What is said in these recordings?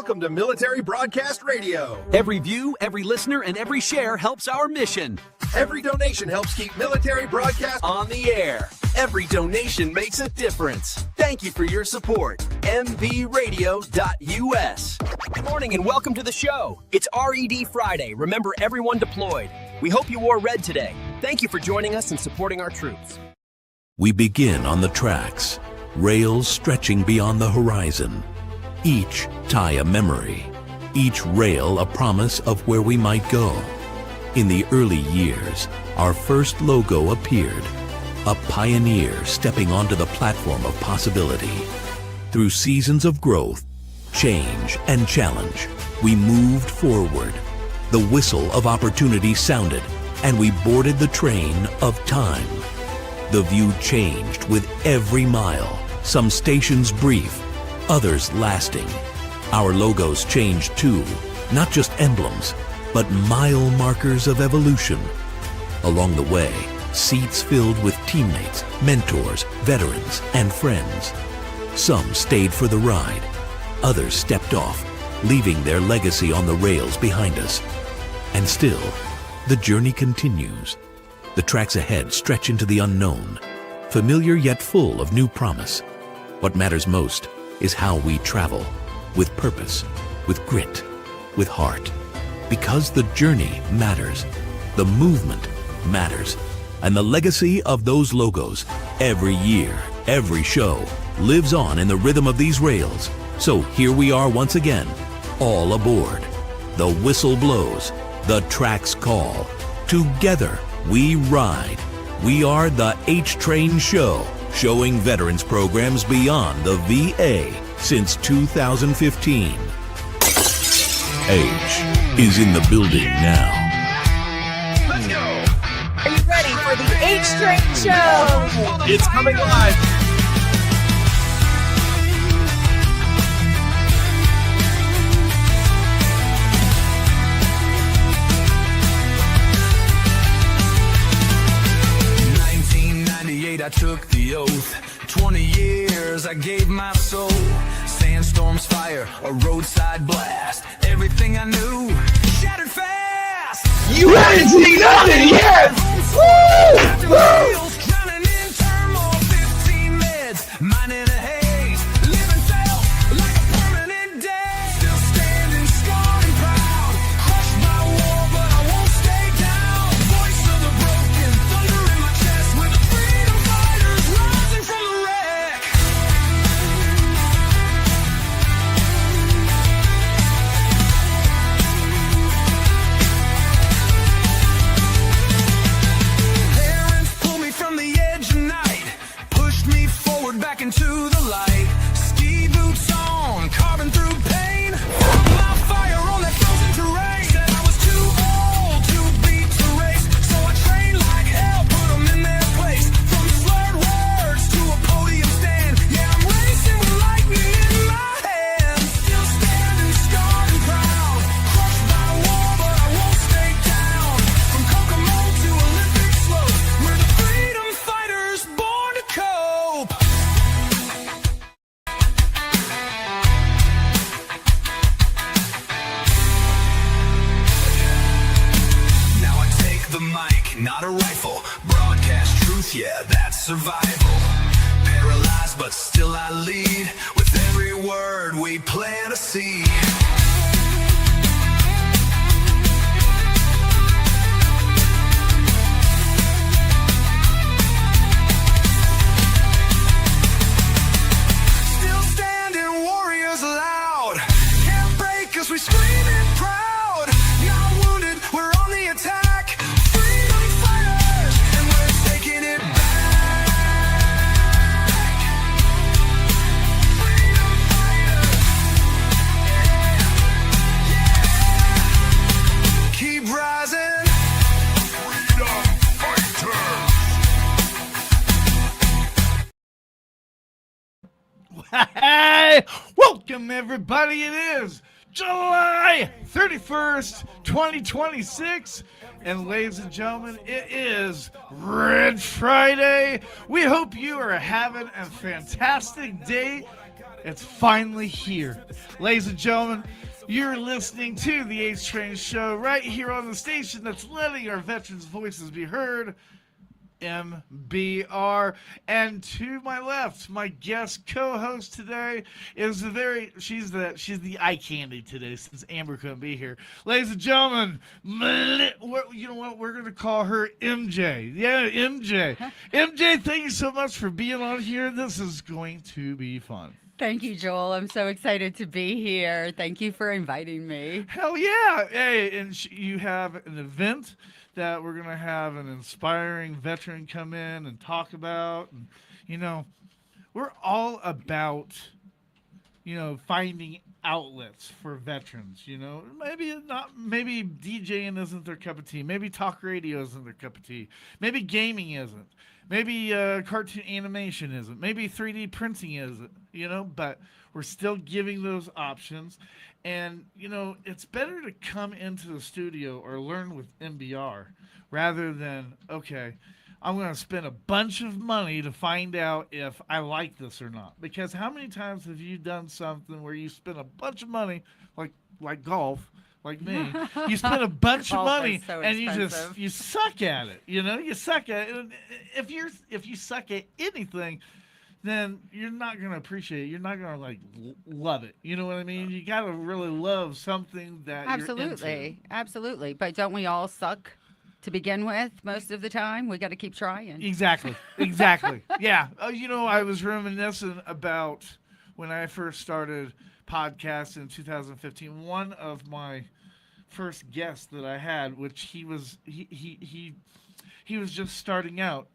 Welcome to Military Broadcast Radio. Every view, every listener, and every share helps our mission. Every donation helps keep Military Broadcast on the air. Every donation makes a difference. Thank you for your support. mvradio.us. Good morning and welcome to the show. It's RED Friday. Remember everyone deployed. We hope you wore red today. Thank you for joining us and supporting our troops. We begin on the tracks, rails stretching beyond the horizon. Each tie a memory, each rail a promise of where we might go. In the early years, our first logo appeared, a pioneer stepping onto the platform of possibility. Through seasons of growth, change, and challenge, we moved forward. The whistle of opportunity sounded, and we boarded the train of time. The view changed with every mile, some stations brief, others lasting. Our logos changed too, not just emblems, but mile markers of evolution. Along the way, seats filled with teammates, mentors, veterans, and friends. Some stayed for the ride, others stepped off, leaving their legacy on the rails behind us. And still, the journey continues. The tracks ahead stretch into the unknown, familiar yet full of new promise. What matters most is how we travel, with purpose, with grit, with heart. Because the journey matters, the movement matters, and the legacy of those logos, every year, every show, lives on in the rhythm of these rails. So here we are once again, all aboard. The whistle blows, the tracks call. Together we ride. We are the H-Train Show, showing veterans programs beyond the VA since 2015. H is in the building now. Let's go! Are you ready for the H-Train Show? It's coming live. I took the oath. 20 years I gave my soul. Sandstorms, fire, a roadside blast. Everything I knew shattered fast. You haven't seen nothing yet! Woo! Wheels drowning in turmoil, 15 meds, mine in a haze. Living felt like a permanent death. Still standing strong and proud. Crushed by war, but I won't stay down. Voice of the broken, thunder in my chest. With the freedom fighters rising from the wreck. Parents pulled me from the edge of night, pushed me forward back into the light. Ski boots on, carving through pain. Found my fire on that frozen terrain. Said I was too old to beat the race, so I trained like hell, put them in their place. From slurred words to a podium stand, yeah, I'm racing with lightning in my hands. Still standing scarred and proud. Crushed by war, but I won't stay down. From Kokomo to Olympic slopes, we're the freedom fighters born to cope. Now I take the mic, not a rifle. Broadcast truth, yeah, that's survival. Paralyzed, but still I lead. With every word we plant a seed. Still standing, warriors loud. Can't break us, we screaming proud. Not wounded, we're on the attack. Freedom fighters, and we're taking it back. Freedom fighters, yeah. Keep rising. Freedom fighters. Hey, welcome everybody. It is July 31st, 2026. And ladies and gentlemen, it is Red Friday. We hope you are having a fantastic day. It's finally here. Ladies and gentlemen, you're listening to the H Train Show right here on the station that's letting our veterans' voices be heard. MBR. And to my left, my guest co-host today is she's the eye candy today since Amber couldn't be here. Ladies and gentlemen, you know what? We're gonna call her MJ. Yeah, MJ. MJ, thank you so much for being on here. This is going to be fun. Thank you, Joel. I'm so excited to be here. Thank you for inviting me. Hell yeah! Hey, and you have an event that we're gonna have an inspiring veteran come in and talk about, and we're all about finding outlets for veterans. Maybe DJing isn't their cup of tea. Maybe talk radio isn't their cup of tea. Maybe gaming isn't. Maybe cartoon animation isn't. Maybe 3D printing isn't. But we're still giving those options. And, it's better to come into the studio or learn with MBR rather than, okay, I'm going to spend a bunch of money to find out if I like this or not. Because how many times have you done something where you spend a bunch of money, like golf, like me, you spend a bunch of money so and expensive. you suck at it. You suck at it. And if you suck at anything, then you're not going to appreciate it. You're not going to love it. You know what I mean? You got to really love something that you're into. Absolutely. But don't we all suck to begin with most of the time? We got to keep trying. Exactly. Yeah. I was reminiscing about when I first started podcasts in 2015. One of my first guests that I had, which he was just starting out.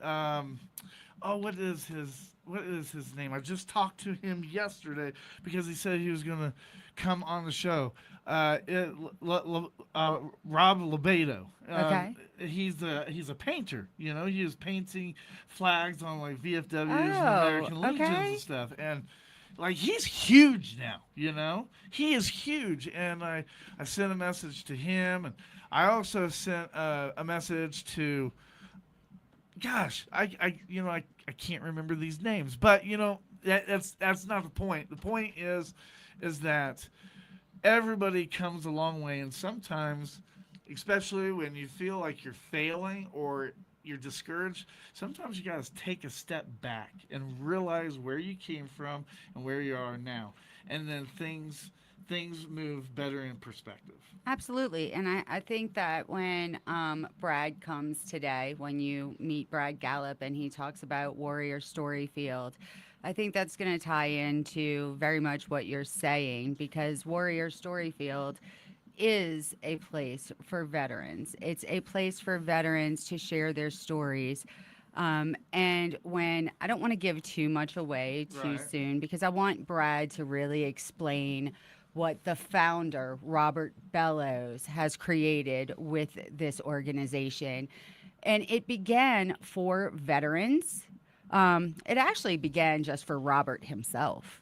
What is his name? I just talked to him yesterday because he said he was going to come on the show. Rob Lebedo. Okay. He's a painter. He was painting flags on VFWs and Oh, American Legions okay. and stuff. And he's huge now. He is huge. And I sent a message to him, and I also sent a message to. Gosh, I can't remember these names, but that's not the point. The point is that everybody comes a long way, and sometimes, especially when you feel like you're failing or you're discouraged, sometimes you gotta take a step back and realize where you came from and where you are now, and then things move better in perspective. Absolutely. And I think that when Brad comes today, when you meet Brad Gallup and he talks about Warrior Storyfield, I think that's going to tie into very much what you're saying, because Warrior Storyfield is a place for veterans. It's a place for veterans to share their stories. And when I don't want to give too much away too soon, because I want Brad to really explain what the founder, Robert Bellows, has created with this organization. And it began for veterans. It actually began just for Robert himself.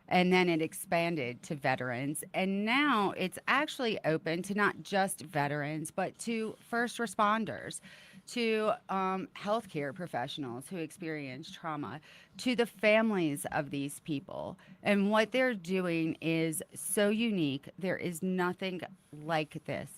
And then it expanded to veterans. And now it's actually open to not just veterans, but to first responders, to healthcare professionals who experience trauma, to the families of these people. And what they're doing is so unique. There is nothing like this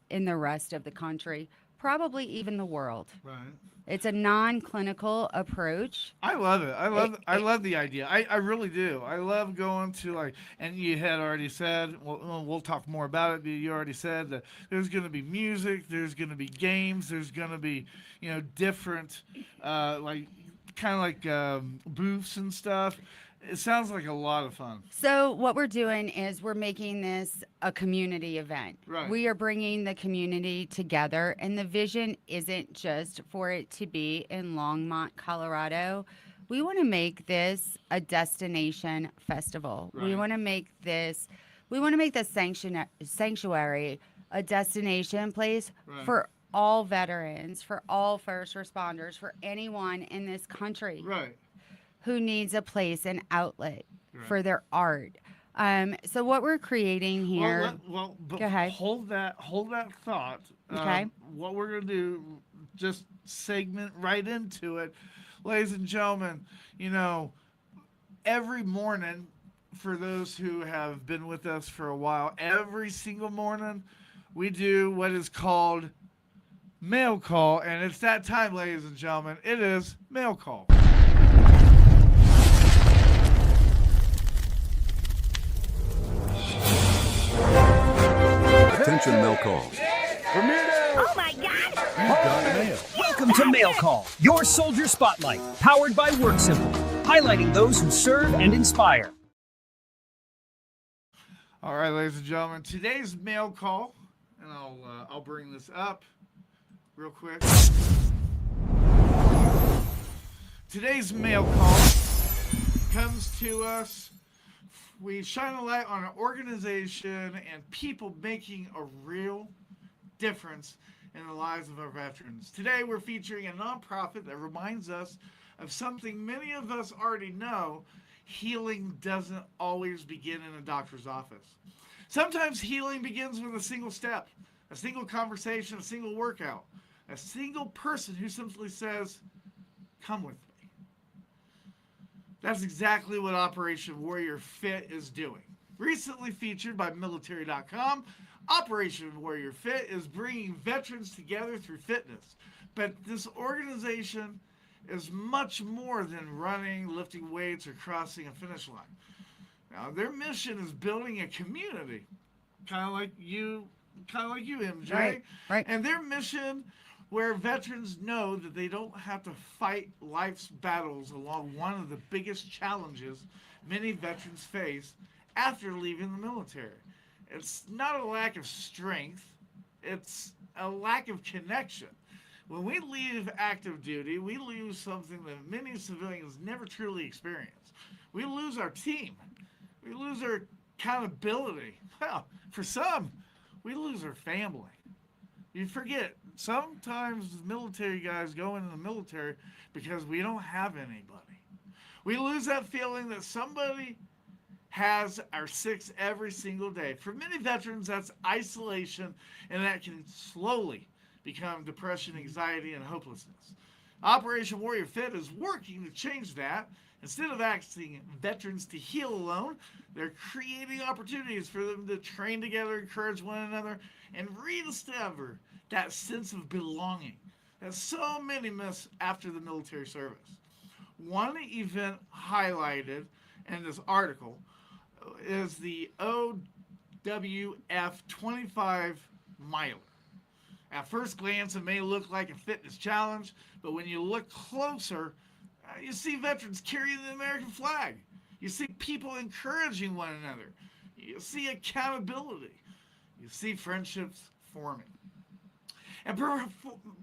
in the rest of the country, probably even the world. Right. It's a non-clinical approach. I love it. I love the idea. I really do. I love going to and you had already said, we'll talk more about it. You already said that there's going to be music, there's going to be games, there's going to be, different, booths and stuff. It sounds like a lot of fun. So what we're doing is we're making this a community event. Right. We are bringing the community together, and the vision isn't just for it to be in Longmont, Colorado. We want to make this a destination festival. Right. We want to make this sanctuary a destination place for all veterans, for all first responders, for anyone in this country. Right. Who needs a place, an outlet for their art. So what we're creating here. Go ahead. Hold that thought. Okay. What we're gonna do, just segment right into it, ladies and gentlemen. Every morning for those who have been with us for a while, every single morning we do what is called mail call, and it's that time, ladies and gentlemen. It is mail call. Attention mail calls. Oh my God! Welcome to Mail Call, your soldier spotlight, powered by WorkSimple, highlighting those who serve and inspire. All right, ladies and gentlemen, today's mail call, and I'll bring this up real quick. Today's mail call comes to us. We shine a light on an organization and people making a real difference in the lives of our veterans. Today, we're featuring a nonprofit that reminds us of something many of us already know. Healing doesn't always begin in a doctor's office. Sometimes healing begins with a single step, a single conversation, a single workout, a single person who simply says, "Come with me." That's exactly what Operation Warrior Fit is doing. Recently featured by military.com, Operation Warrior Fit is bringing veterans together through fitness. But this organization is much more than running, lifting weights, or crossing a finish line. Now, their mission is building a community, kind of like you, MJ. Right. And their mission where veterans know that they don't have to fight life's battles along one of the biggest challenges many veterans face after leaving the military. It's not a lack of strength, it's a lack of connection. When we leave active duty, we lose something that many civilians never truly experience. We lose our team. We lose our accountability. Well, for some, we lose our family. You forget, sometimes military guys go into the military because we don't have anybody. We lose that feeling that somebody has our six every single day. For many veterans, that's isolation, and that can slowly become depression, anxiety, and hopelessness. Operation Warrior Fit is working to change that. Instead of asking veterans to heal alone, they're creating opportunities for them to train together, encourage one another, and rediscover that sense of belonging that so many miss after the military service. One event highlighted in this article is the OWF 25 miler. At first glance, it may look like a fitness challenge, but when you look closer, you see veterans carrying the American flag. You see people encouraging one another. You see accountability. You see friendships forming. And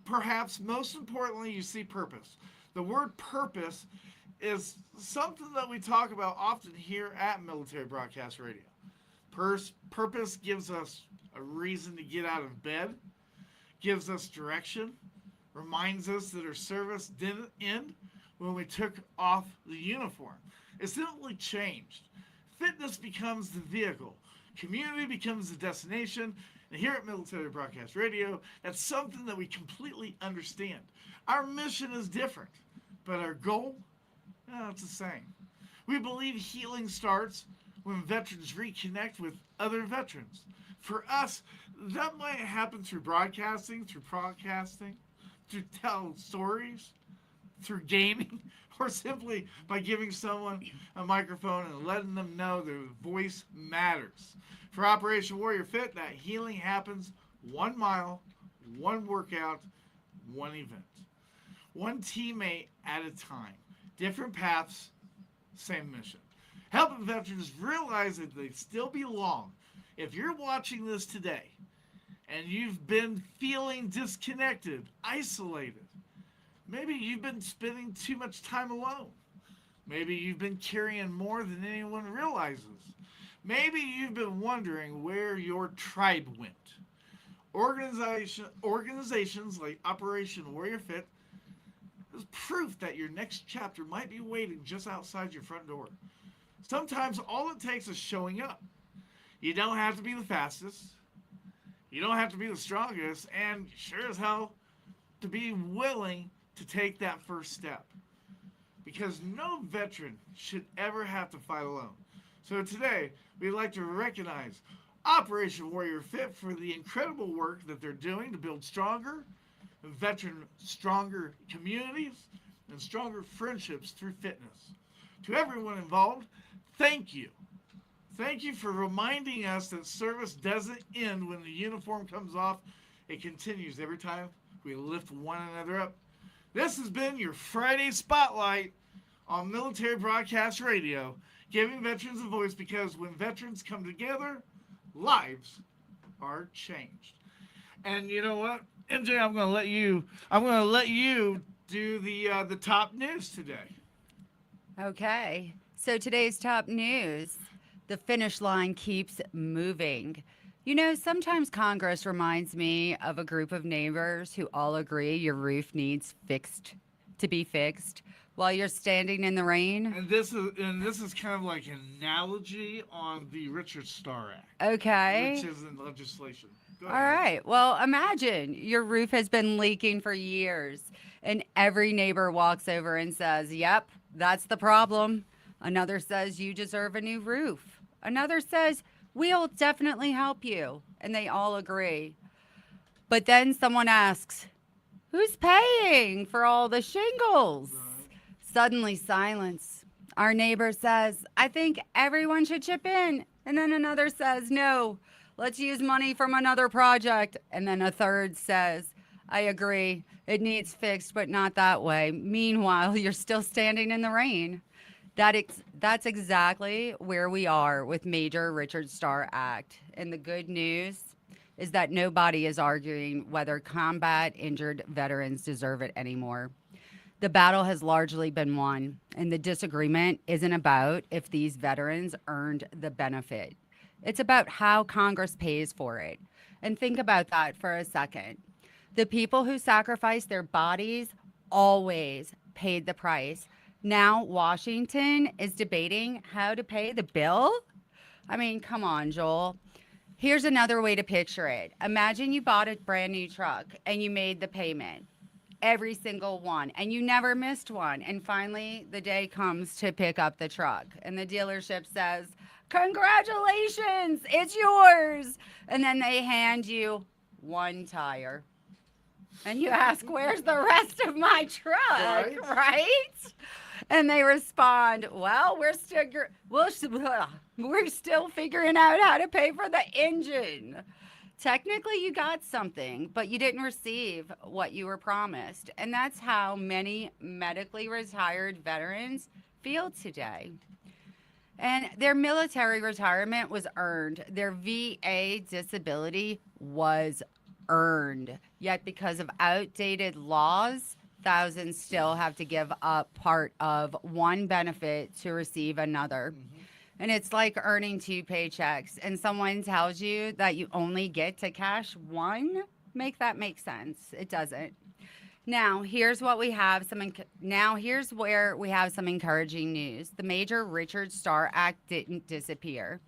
perhaps most importantly, you see purpose. The word purpose is something that we talk about often here at Military Broadcast Radio. Purpose gives us a reason to get out of bed, gives us direction, reminds us that our service didn't end when we took off the uniform. It simply changed. Fitness becomes the vehicle. Community becomes the destination. And here at Military Broadcast Radio, that's something that we completely understand. Our mission is different, but our goal, it's the same. We believe healing starts when veterans reconnect with other veterans. For us, that might happen through broadcasting, through podcasting, through telling stories, through gaming, or simply by giving someone a microphone and letting them know their voice matters. For Operation Warrior Fit, that healing happens 1 mile, 1 workout, 1 event. 1 teammate at a time. Different paths, same mission. Helping veterans realize that they still belong. If you're watching this today and you've been feeling disconnected, isolated, maybe you've been spending too much time alone. Maybe you've been carrying more than anyone realizes. Maybe you've been wondering where your tribe went. Organizations like Operation Warrior Fit is proof that your next chapter might be waiting just outside your front door. Sometimes all it takes is showing up. You don't have to be the fastest. You don't have to be the strongest. And sure as hell to be willing to take that first step. Because no veteran should ever have to fight alone. So today, we'd like to recognize Operation Warrior Fit for the incredible work that they're doing to build stronger, stronger communities and stronger friendships through fitness. To everyone involved, thank you. Thank you for reminding us that service doesn't end when the uniform comes off. It continues every time we lift one another up. This has been your Friday Spotlight on Military Broadcast Radio, giving veterans a voice, because when veterans come together, lives are changed. And you know what, MJ, I'm gonna let you do the top news today. Okay. So today's top news: the finish line keeps moving. You know, sometimes Congress reminds me of a group of neighbors who all agree your roof needs to be fixed while you're standing in the rain. And this is kind of like an analogy on the Richard Starr Act. Okay. Which is in legislation. Go All ahead. right. Well, imagine your roof has been leaking for years, and every neighbor walks over and says, "Yep, that's the problem." Another says, "You deserve a new roof." Another says, "We'll definitely help you." And they all agree. But then someone asks, "Who's paying for all the shingles?" Suddenly silence. Our neighbor says, "I think everyone should chip in." And then another says, "No, let's use money from another project." And then a third says, "I agree. It needs fixed, but not that way." Meanwhile, you're still standing in the rain. That's exactly where we are with Major Richard Starr Act. And the good news is that nobody is arguing whether combat injured veterans deserve it anymore. The battle has largely been won, and the disagreement isn't about if these veterans earned the benefit. It's about how Congress pays for it. And think about that for a second. The people who sacrificed their bodies always paid the price. Now Washington is debating how to pay the bill? I mean, come on, Joel. Here's another way to picture it. Imagine you bought a brand new truck and you made the payment, every single one, and you never missed one. And finally, the day comes to pick up the truck, and the dealership says, "Congratulations, it's yours." And then they hand you one tire. And you ask, "Where's the rest of my truck?" Right? And they respond, "Well, we're still figuring out how to pay for the engine." Technically, you got something, but you didn't receive what you were promised. And that's how many medically retired veterans feel today. And their military retirement was earned. Their VA disability was earned. Yet because of outdated laws, thousands still have to give up part of one benefit to receive another. And it's like earning two paychecks and someone tells you that you only get to cash one. Make that make sense. It doesn't. Now, here's where we have some encouraging news. The Major Richard Starr Act didn't disappear.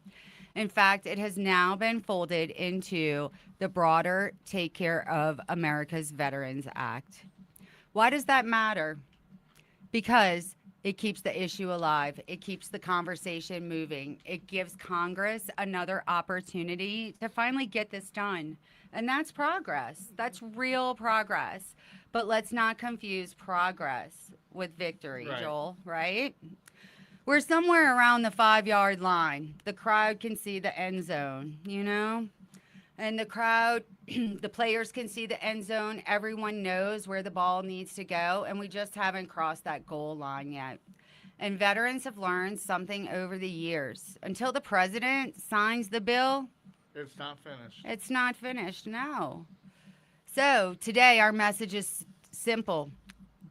In fact, it has now been folded into the broader Take Care of America's Veterans Act. Why does that matter? Because it keeps the issue alive. It keeps the conversation moving. It gives Congress another opportunity to finally get this done. And that's progress. That's real progress. But let's not confuse progress with victory, Right. Joel, right? We're somewhere around the 5-yard line. The crowd can see the end zone, you know? And the crowd, the players can see the end zone. Everyone knows where the ball needs to go, and we just haven't crossed that goal line yet. And veterans have learned something over the years. Until the president signs the bill, It's not finished. it's not finished, no. So today our message is simple.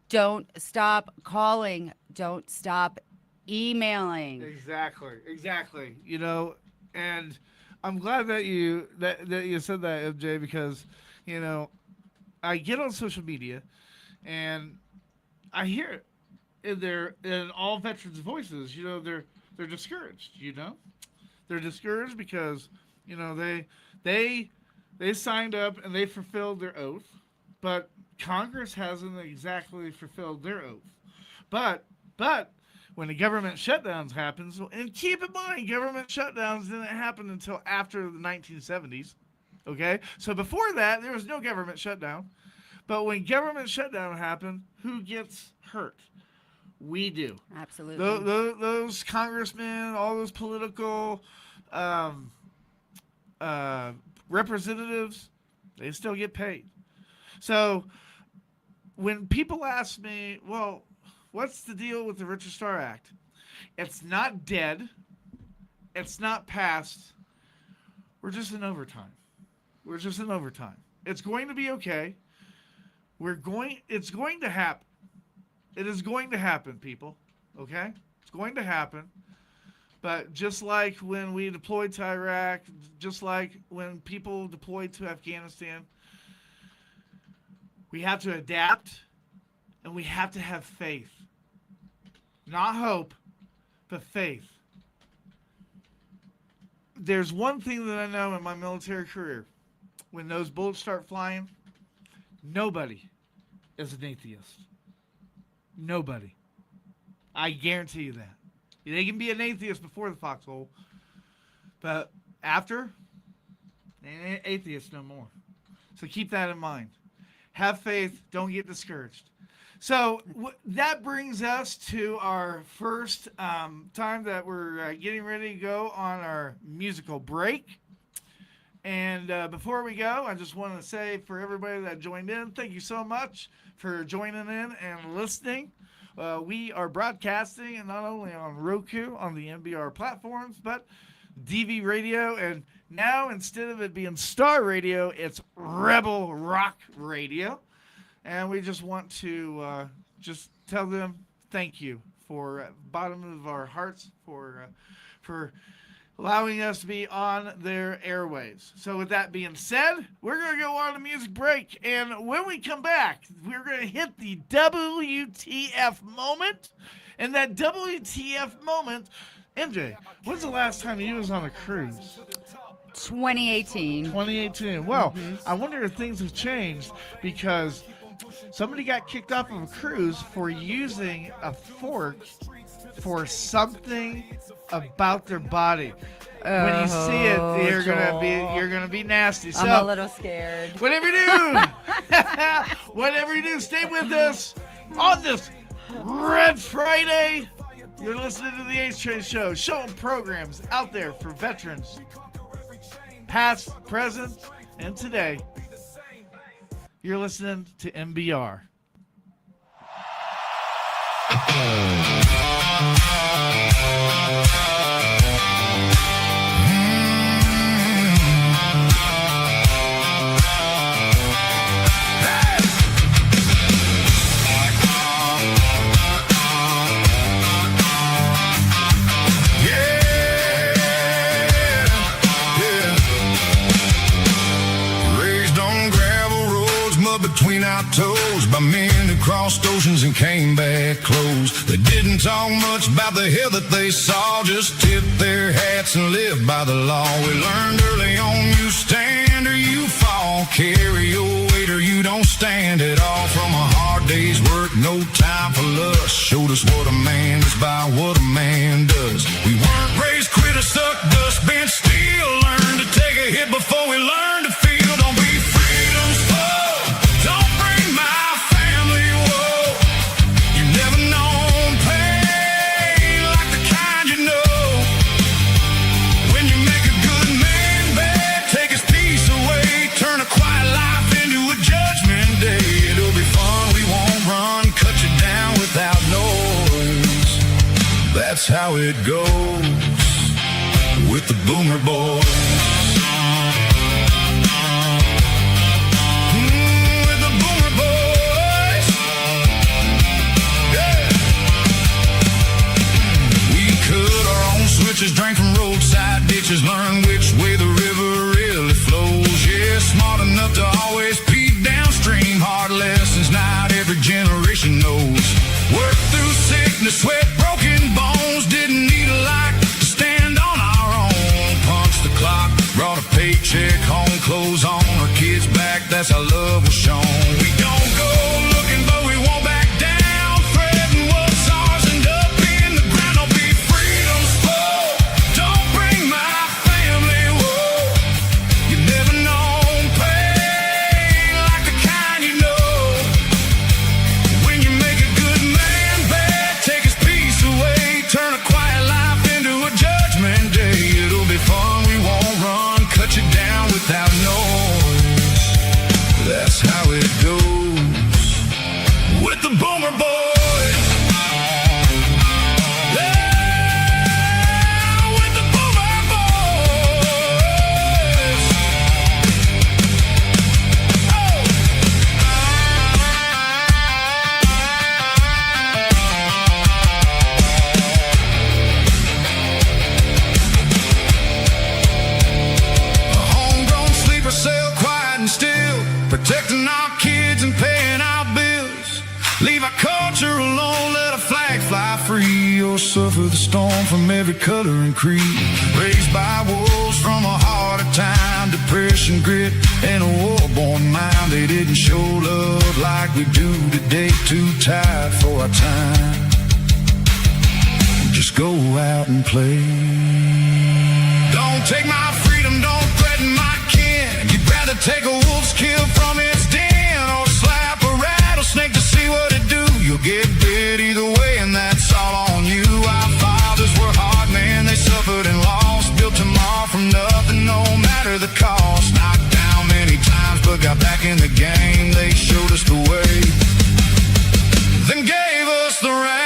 Don't stop calling. Don't stop emailing. Exactly. You know, and I'm glad that you said that, MJ, because you know I get on social media and I hear it in all veterans' voices. You know, they're discouraged. You know, they're discouraged because you know they signed up and they fulfilled their oath, but Congress hasn't exactly fulfilled their oath. But when the government shutdowns happens, and keep in mind, government shutdowns didn't happen until after the 1970s. Okay, so before that, there was no government shutdown. But when government shutdown happened, who gets hurt? We do. Absolutely. Those congressmen, all those political representatives, they still get paid. So when people ask me, well, what's the deal with the Richard Starr Act? It's not dead. It's not passed. We're just in overtime. It's going to be okay. It's going to happen. It is going to happen, people. Okay? It's going to happen. But just like when we deployed to Iraq, just like when people deployed to Afghanistan, we have to adapt and we have to have faith. Not hope, but faith. There's one thing that I know in my military career. When those bullets start flying, nobody is an atheist. Nobody. I guarantee you that. They can be an atheist before the foxhole, but after, they ain't atheists no more. So keep that in mind. Have faith. Don't get discouraged. So that brings us to our first time that we're getting ready to go on our musical break. And before we go, I just want to say for everybody that joined in, thank you so much for joining in and listening. We are broadcasting and not only on Roku, on the MBR platforms, but DV Radio. And now, instead of it being Star Radio, it's Rebel Rock Radio. And we just want to just tell them thank you for bottom of our hearts for allowing us to be on their airwaves. So with that being said, we're going to go on a music break. And when we come back, we're going to hit the WTF moment. And that WTF moment, MJ, when's the last time you was on a cruise? 2018. 2018. Well, I wonder if things have changed because somebody got kicked off of a cruise for using a fork for something about their body. When you see it, you're gonna be nasty. So, I'm a little scared. Whatever you do, stay with us on this Red Friday. You're listening to the H Train Show, showing programs out there for veterans, past, present, and today. You're listening to MBR. Between our toes by men who crossed oceans and came back close. They didn't talk much about the hell that they saw, just tipped their hats and lived by the law. We learned early on, you stand or you fall, carry your weight or you don't stand at all. From a hard day's work, no time for lust, showed us what a man is by what a man does. We weren't raised quitters, suck dust, bent steel, learned to take a hit before we learned to feel. Don't be freedom's foe. Don't bring my family woe. You never known pain like the kind you know. When you make a good man bad, take his peace away, turn a quiet life into a judgment day. It'll be fun, we won't run, cut you down without noise. That's how it goes with the Boomer Boys. Switches, drank from roadside ditches, learn which way the river really flows. Yeah, smart enough to always peek downstream. Hard lessons not every generation knows. Work through sickness, sweat, broken bones. Didn't need a lot to stand on our own. Punched the clock, brought a paycheck home, clothes on, our kids back. That's how love was shown. We don't go looking, but we won't back down. Threading what's ours and up in the protecting our kids and paying our bills. Leave our culture alone, let our flag fly free, or suffer the storm from every color and creed. Raised by wolves from a harder time, depression, grit, and a war-born mind. They didn't show love like we do today, too tired for our time. Just go out and play. Don't take my freedom, don't threaten my kin. You'd rather take a wolf's kill from its den, or slap a rattlesnake to see what it do. You'll get bit either way, and that's all on you. Our fathers were hard men, they suffered and lost, built tomorrow from nothing, no matter the cost. Knocked down many times, but got back in the game. They showed us the way, then gave us the reins.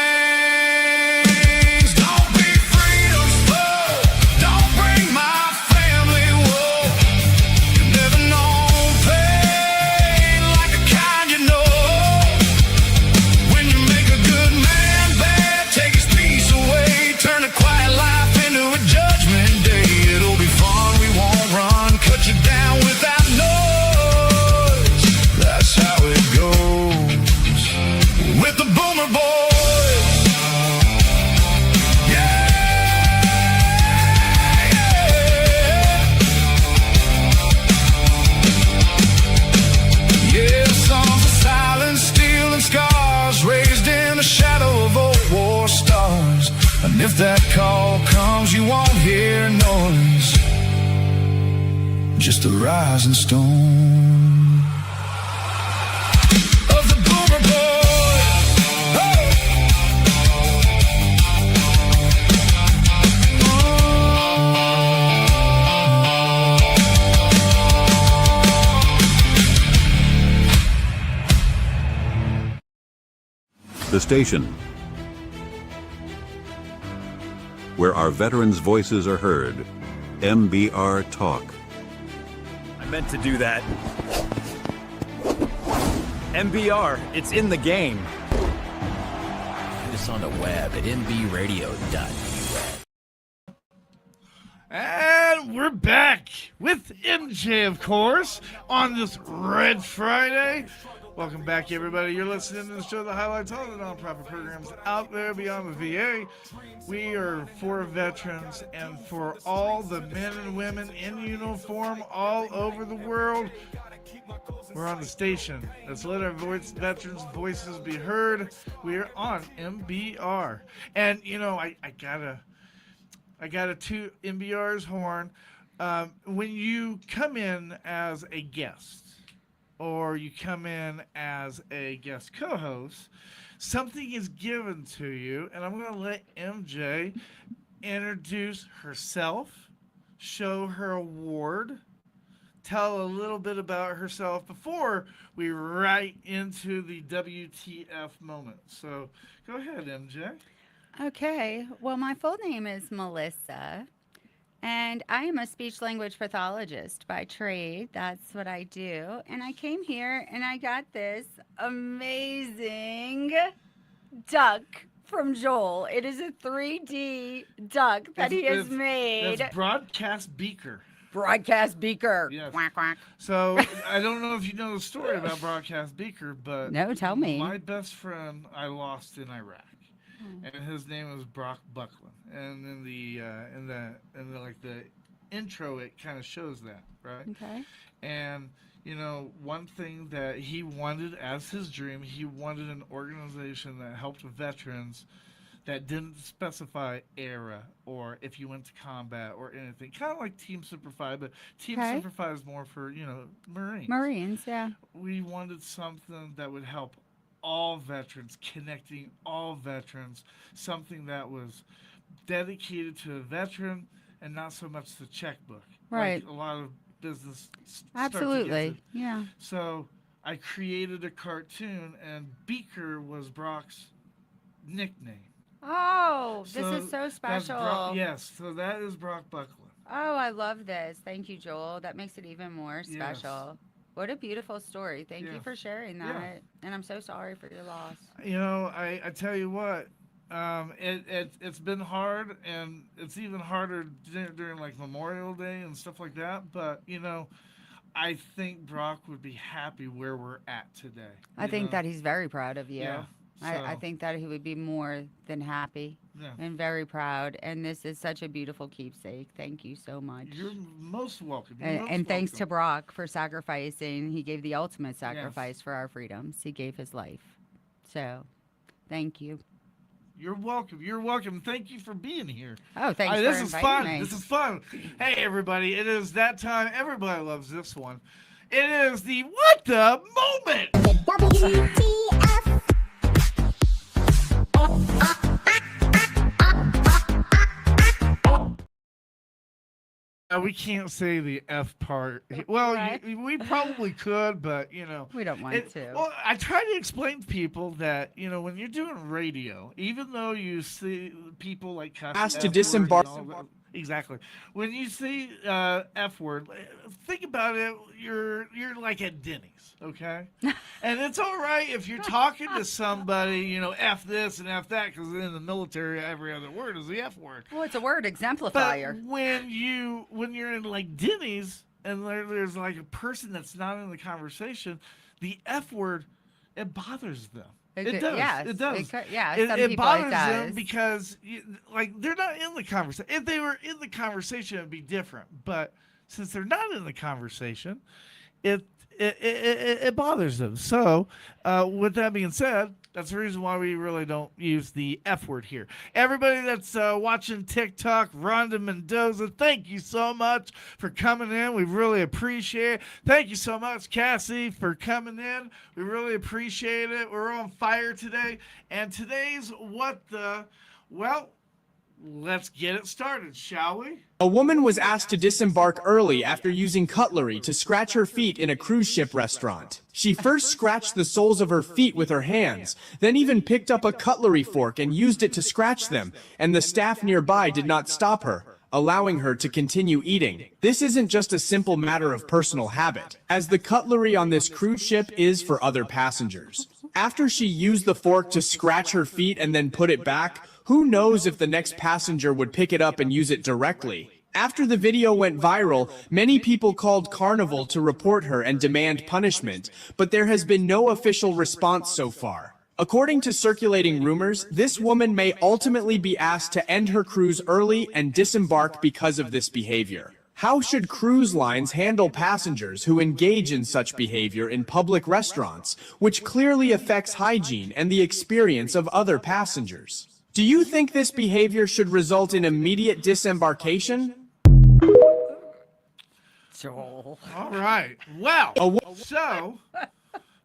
And if that call comes, you won't hear noise, just a rising stone of the Boomer Boys. The station where our veterans' voices are heard. MBR Talk. I meant to do that. MBR, it's in the game. It's on the web at mbradio.us. And we're back with MJ, of course, on this Red Friday. Welcome back, everybody. You're listening to the show that highlights all the nonprofit programs out there beyond the VA. We are for veterans and for all the men and women in uniform all over the world. We're on the station. Let's let our veterans' voices be heard. We are on MBR. And, you know, I gotta toot MBR's horn. When you come in as a guest, or you come in as a guest co-host, something is given to you, and I'm going to let MJ introduce herself, show her award, tell a little bit about herself before we right into the WTF moment. So go ahead, MJ. Okay. Well, my full name is Melissa, and I am a speech language pathologist by trade. That's what I do. And I came here and I got this amazing duck from Joel. It is a 3D duck that he has made. That's Broadcast Beaker. Broadcast Beaker. Yes. Quack, quack. So I don't know if you know the story about Broadcast Beaker, but No, tell me. My best friend I lost in Iraq, and his name was Brock Buckland. And in the like the intro, it kind of shows that, right? Okay. And you know, one thing that he wanted as his dream, he wanted an organization that helped veterans that didn't specify era or if you went to combat or anything. Kind of like Team Superfly, but Team Superfly is more for, you know, Marines. Marines, yeah. We wanted something that would help all veterans, connecting all veterans, something that was dedicated to a veteran and not so much the checkbook. Right. Like a lot of business Absolutely. Yeah. So I created a cartoon, and Beaker was Brock's nickname. Oh, this is so special. Yes, so that is Brock Buckland. Oh, I love this. Thank you, Joel. That makes it even more special. Yes. What a beautiful story. Thank you for sharing that. Yeah. And I'm so sorry for your loss. You know, I tell you what, it's been hard, and it's even harder during like Memorial Day and stuff like that. But you know, I think Brock would be happy where we're at today. I think that he's very proud of you. Yeah, I so- think that he would be more than happy Yeah. and very proud. And this is such a beautiful keepsake. Thank you so much. You're most welcome. You're And, most and thanks to welcome. Brock for sacrificing. He gave the ultimate sacrifice for our freedoms. He gave his life. So, thank you. You're welcome. You're welcome. Thank you for being here. Oh, thanks This for is inviting fun. me. This is fun. Hey, everybody. It is that time. Everybody loves this one. It is the What the Moment. We can't say the F part. Well, Right. we probably could, but We don't want to. Well, I try to explain to people that when you're doing radio, even though you see people like cuss Asked to F word disembark- and all that- exactly. When you see F word, think about it. You're like at Denny's, okay? And it's all right if you're talking to somebody, F this and F that, because in the military, every other word is the F word. Well, it's a word But exemplifier. when you're in like Denny's and there's like a person that's not in the conversation, the F word, it bothers them. It does. Yes, It does. some It people bothers it them does. because they're not in the conversation. If they were in the conversation, it'd be different. But since they're not in the conversation, it bothers them. So, with that being said, that's the reason why we really don't use the F word here. Everybody that's watching TikTok, Rhonda Mendoza, thank you so much for coming in. We really appreciate it. Thank you so much, Cassie, for coming in. We really appreciate it. We're on fire today. And today's let's get it started, shall we? A woman was asked to disembark early after using cutlery to scratch her feet in a cruise ship restaurant. She first scratched the soles of her feet with her hands, then even picked up a cutlery fork and used it to scratch them, and the staff nearby did not stop her, allowing her to continue eating. This isn't just a simple matter of personal habit, as the cutlery on this cruise ship is for other passengers. After she used the fork to scratch her feet and then put it back, who knows if the next passenger would pick it up and use it directly. After the video went viral, many people called Carnival to report her and demand punishment, but there has been no official response so far. According to circulating rumors, this woman may ultimately be asked to end her cruise early and disembark because of this behavior. How should cruise lines handle passengers who engage in such behavior in public restaurants, which clearly affects hygiene and the experience of other passengers? Do you think this behavior should result in immediate disembarkation? Joel. All right. Well, so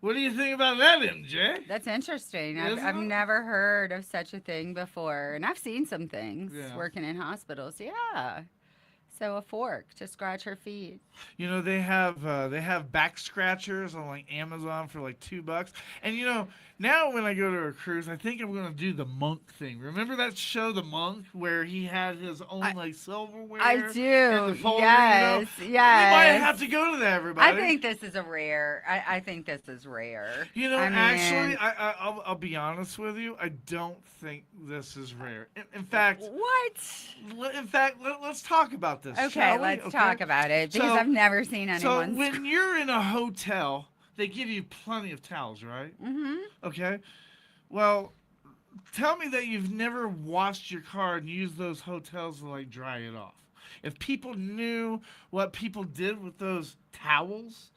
what do you think about that, MJ? That's interesting. Isn't I've it? never heard of such a thing before. And I've seen some things Yeah. working in hospitals. Yeah. So a fork to scratch her feet. They have back scratchers on like Amazon for like $2. And now when I go to a cruise, I think I'm gonna do the monk thing. Remember that show, The Monk, where he had his own like silverware? I and do. the folder, Yes. We might Yes. have to go to that, everybody. I think this is a rare. I think this is rare. I mean, Actually, I'll be honest with you. I don't think this is rare. In fact, what? let's talk about this. Okay, shall we? let's talk about it because So- I've never seen So anyone. when you're in a hotel, they give you plenty of towels, right? Mm-hmm. Okay. Well, tell me that you've never washed your car and used those hotels to like dry it off. If people knew what people did with those towels,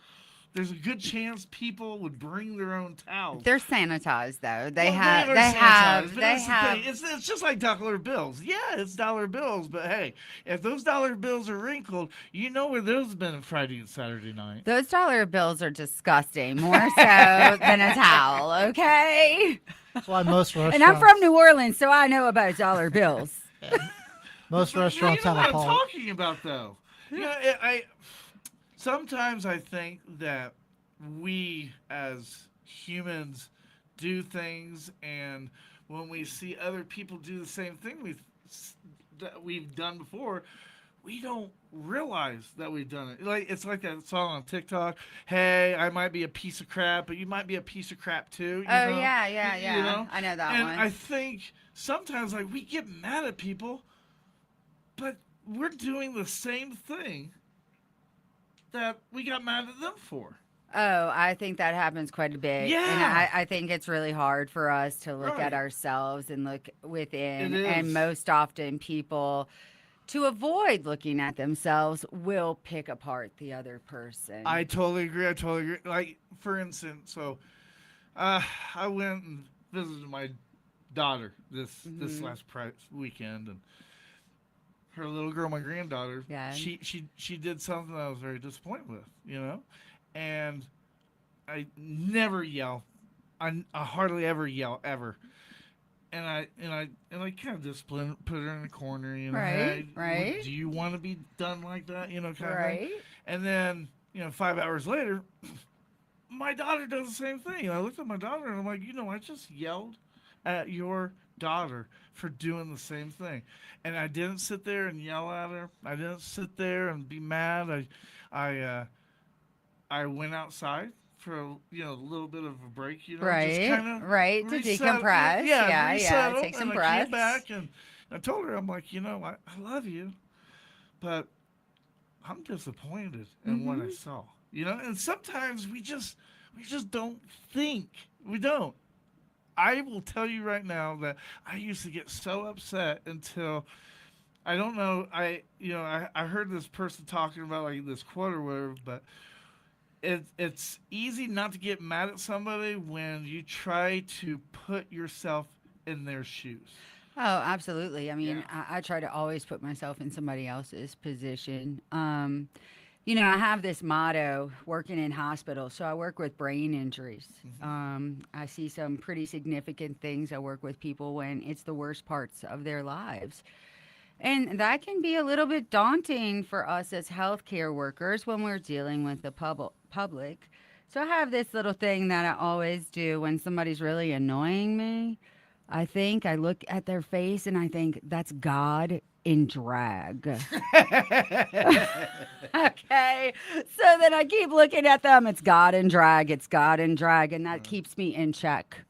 there's a good chance people would bring their own towels. They're sanitized though. They Well, have. are They sanitized, have. but They that's the have. thing. It's just like dollar bills. Yeah, it's dollar bills, but hey, if those dollar bills are wrinkled, you know where those have been Friday and Saturday night. Those dollar bills are disgusting, more so than a towel. Okay. That's why most restaurants. And I'm from New Orleans, so I know about dollar bills. Most You restaurants know have what a I'm policy. talking about, though. Sometimes I think that we as humans do things, and when we see other people do the same thing that we've done before, we don't realize that we've done it. It's like that song on TikTok. Hey, I might be a piece of crap, but you might be a piece of crap too. You know? Yeah. I know that And one. I think sometimes we get mad at people, but we're doing the same thing that we got mad at them for. Oh, I think that happens quite a bit. And Yeah. I think it's really hard for us to look Right. at ourselves and look within. It And is. most often, people, to avoid looking at themselves, will pick apart the other person. I totally agree. Like, for instance, so I went and visited my daughter this last weekend, and her little girl, my granddaughter, Yeah. she did something I was very disappointed with, and I never yell. I hardly ever yell ever. And I kind of discipline, put her in a corner, Right, hey, right. do you want to be done like that, kind of thing. Right. And then 5 hours later, my daughter does the same thing. And I looked at my daughter and I'm like, I just yelled at your daughter for doing the same thing. And I didn't sit there and yell at her. I didn't sit there and be mad. I went outside for a little bit of a break, Right, just kind of right, to decompress. Yeah, resettle, take some and I breaths. came back and I told her, I'm like, I love you, but I'm disappointed in what I saw, and sometimes we just don't think. We don't. I will tell you right now that I used to get so upset until I don't know. I heard this person talking about like this quote or whatever, but it's easy not to get mad at somebody when you try to put yourself in their shoes. Oh, absolutely. I mean, Yeah. I try to always put myself in somebody else's position. I have this motto working in hospitals. So I work with brain injuries. I see some pretty significant things. I work with people when it's the worst parts of their lives. And that can be a little bit daunting for us as healthcare workers when we're dealing with the public. So I have this little thing that I always do when somebody's really annoying me. I look at their face and I think that's God in drag. Okay. So then I keep looking at them. It's God in drag. It's God in drag. And that keeps me in check.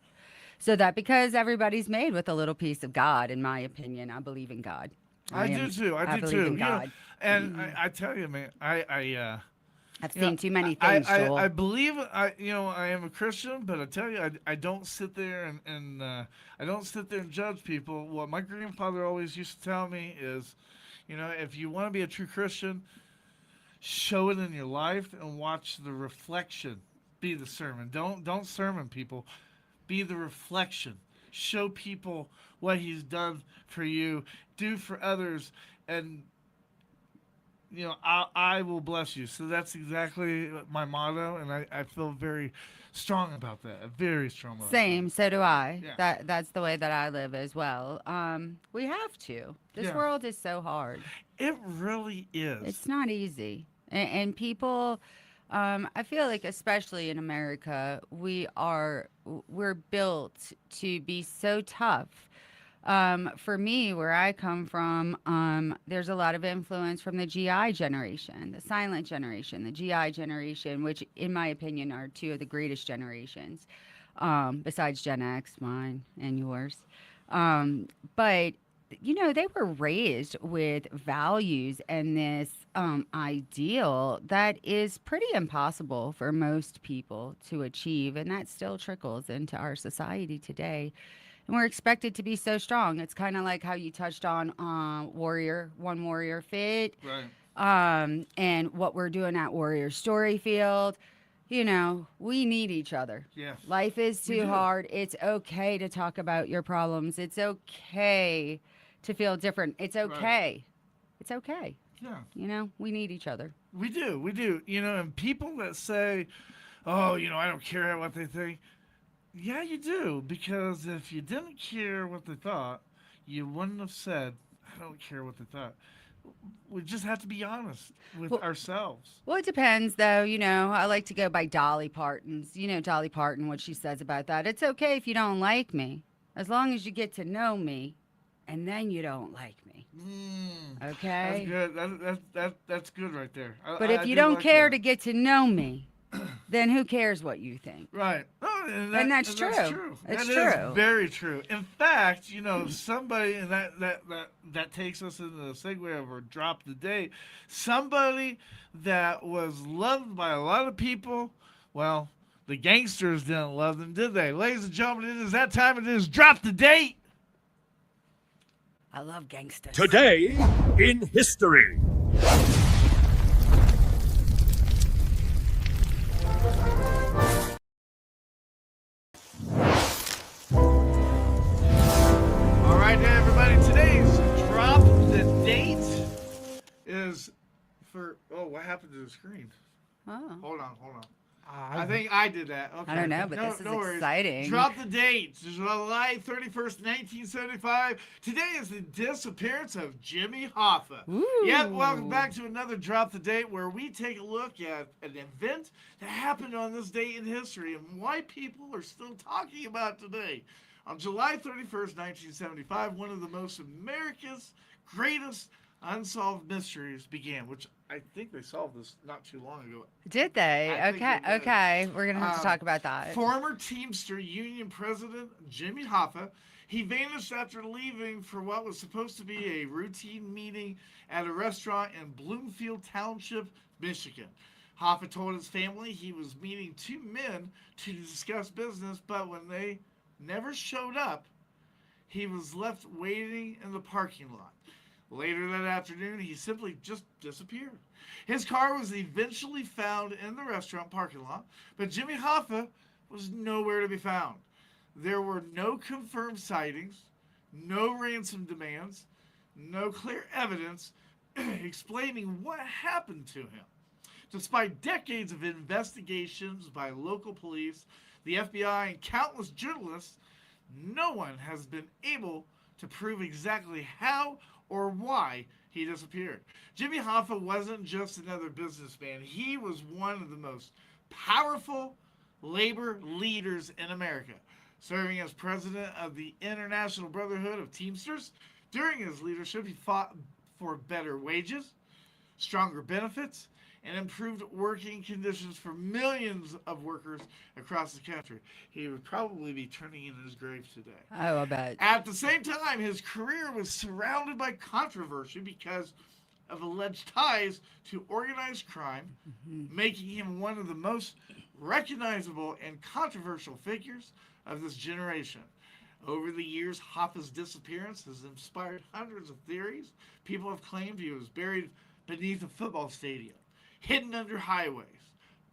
So that because everybody's made with a little piece of God, in my opinion, I believe in God. I do too. I do believe too. in God. And I tell you, man, I've seen too many things, Joel. I believe I am a Christian, but I tell you, I don't sit there and I don't sit there and judge people. What my grandfather always used to tell me is, if you want to be a true Christian, show it in your life and watch the reflection be the sermon. Don't sermon people, be the reflection. Show people what He's done for you, do for others, and I will bless you. So that's exactly my motto, and I feel very strong about that. Very strong about Same, so do I. Yeah. That's the way that I live as well. We have to. This Yeah. world is so hard. that. It really is. It's not easy. And people, I feel like especially in America, we're built to be so tough. For me, where I come from, there's a lot of influence from the GI generation, the silent generation, the GI generation, which, in my opinion, are two of the greatest generations, besides Gen X, mine, and yours. But they were raised with values and this ideal that is pretty impossible for most people to achieve, and that still trickles into our society today. And we're expected to be so strong. It's kind of like how you touched on One Warrior Fit, Right. and what we're doing at Warrior Storyfield. We need each other. Yeah. Life is We too do. hard. It's okay to talk about your problems. It's okay to feel different. It's okay. It's okay. Yeah. We need each other. We do. We do. And people that say, "Oh, I don't care what they think." Yeah, you do, because if you didn't care what they thought, you wouldn't have said, "I don't care what they thought." We just have to be honest with ourselves. Well, it depends, though. I like to go by Dolly Parton's. Dolly Parton, what she says about that. It's okay if you don't like me, as long as you get to know me, and then you don't like me. Okay? That's good. That's good right there. But I if you do don't like care that. to get to know me, then who cares what you think? Right. Oh, and that's true. It's That true. is very true. In fact, somebody, and that takes us into the segue of our drop the date. Somebody that was loved by a lot of people. Well, the gangsters didn't love them, did they? Ladies and gentlemen, it is that time. It is drop the date. I love gangsters. Today in history. All right, now, everybody. Today's drop the date is for. Oh, what happened to the screen? Oh. Hold on. I think I did that. Okay. I don't know, but this is exciting. Drop the date. July 31st, 1975. Today is the disappearance of Jimmy Hoffa. Ooh. Yep, welcome back to another Drop the Date where we take a look at an event that happened on this date in history and why people are still talking about it today. On July 31st, 1975, one of the most America's greatest unsolved mysteries began, which I think they solved this not too long ago. Did they? I think they did. Okay. We're going to have to talk about that. Former Teamster Union President Jimmy Hoffa, he vanished after leaving for what was supposed to be a routine meeting at a restaurant in Bloomfield Township, Michigan. Hoffa told his family he was meeting two men to discuss business, but when they never showed up, he was left waiting in the parking lot. Later that afternoon, he simply just disappeared. His car was eventually found in the restaurant parking lot, but Jimmy Hoffa was nowhere to be found. There were no confirmed sightings, no ransom demands, no clear evidence explaining what happened to him. Despite decades of investigations by local police, the FBI, and countless journalists, no one has been able to prove exactly how or why he disappeared. Jimmy Hoffa wasn't just another businessman. He was one of the most powerful labor leaders in America. Serving as president of the International Brotherhood of Teamsters, during his leadership, he fought for better wages, stronger benefits, and improved working conditions for millions of workers across the country. He would probably be turning in his grave today. Oh, I bet. At the same time, his career was surrounded by controversy because of alleged ties to organized crime, making him one of the most recognizable and controversial figures of this generation. Over the years, Hoffa's disappearance has inspired hundreds of theories. People have claimed he was buried beneath a football stadium, hidden under highways,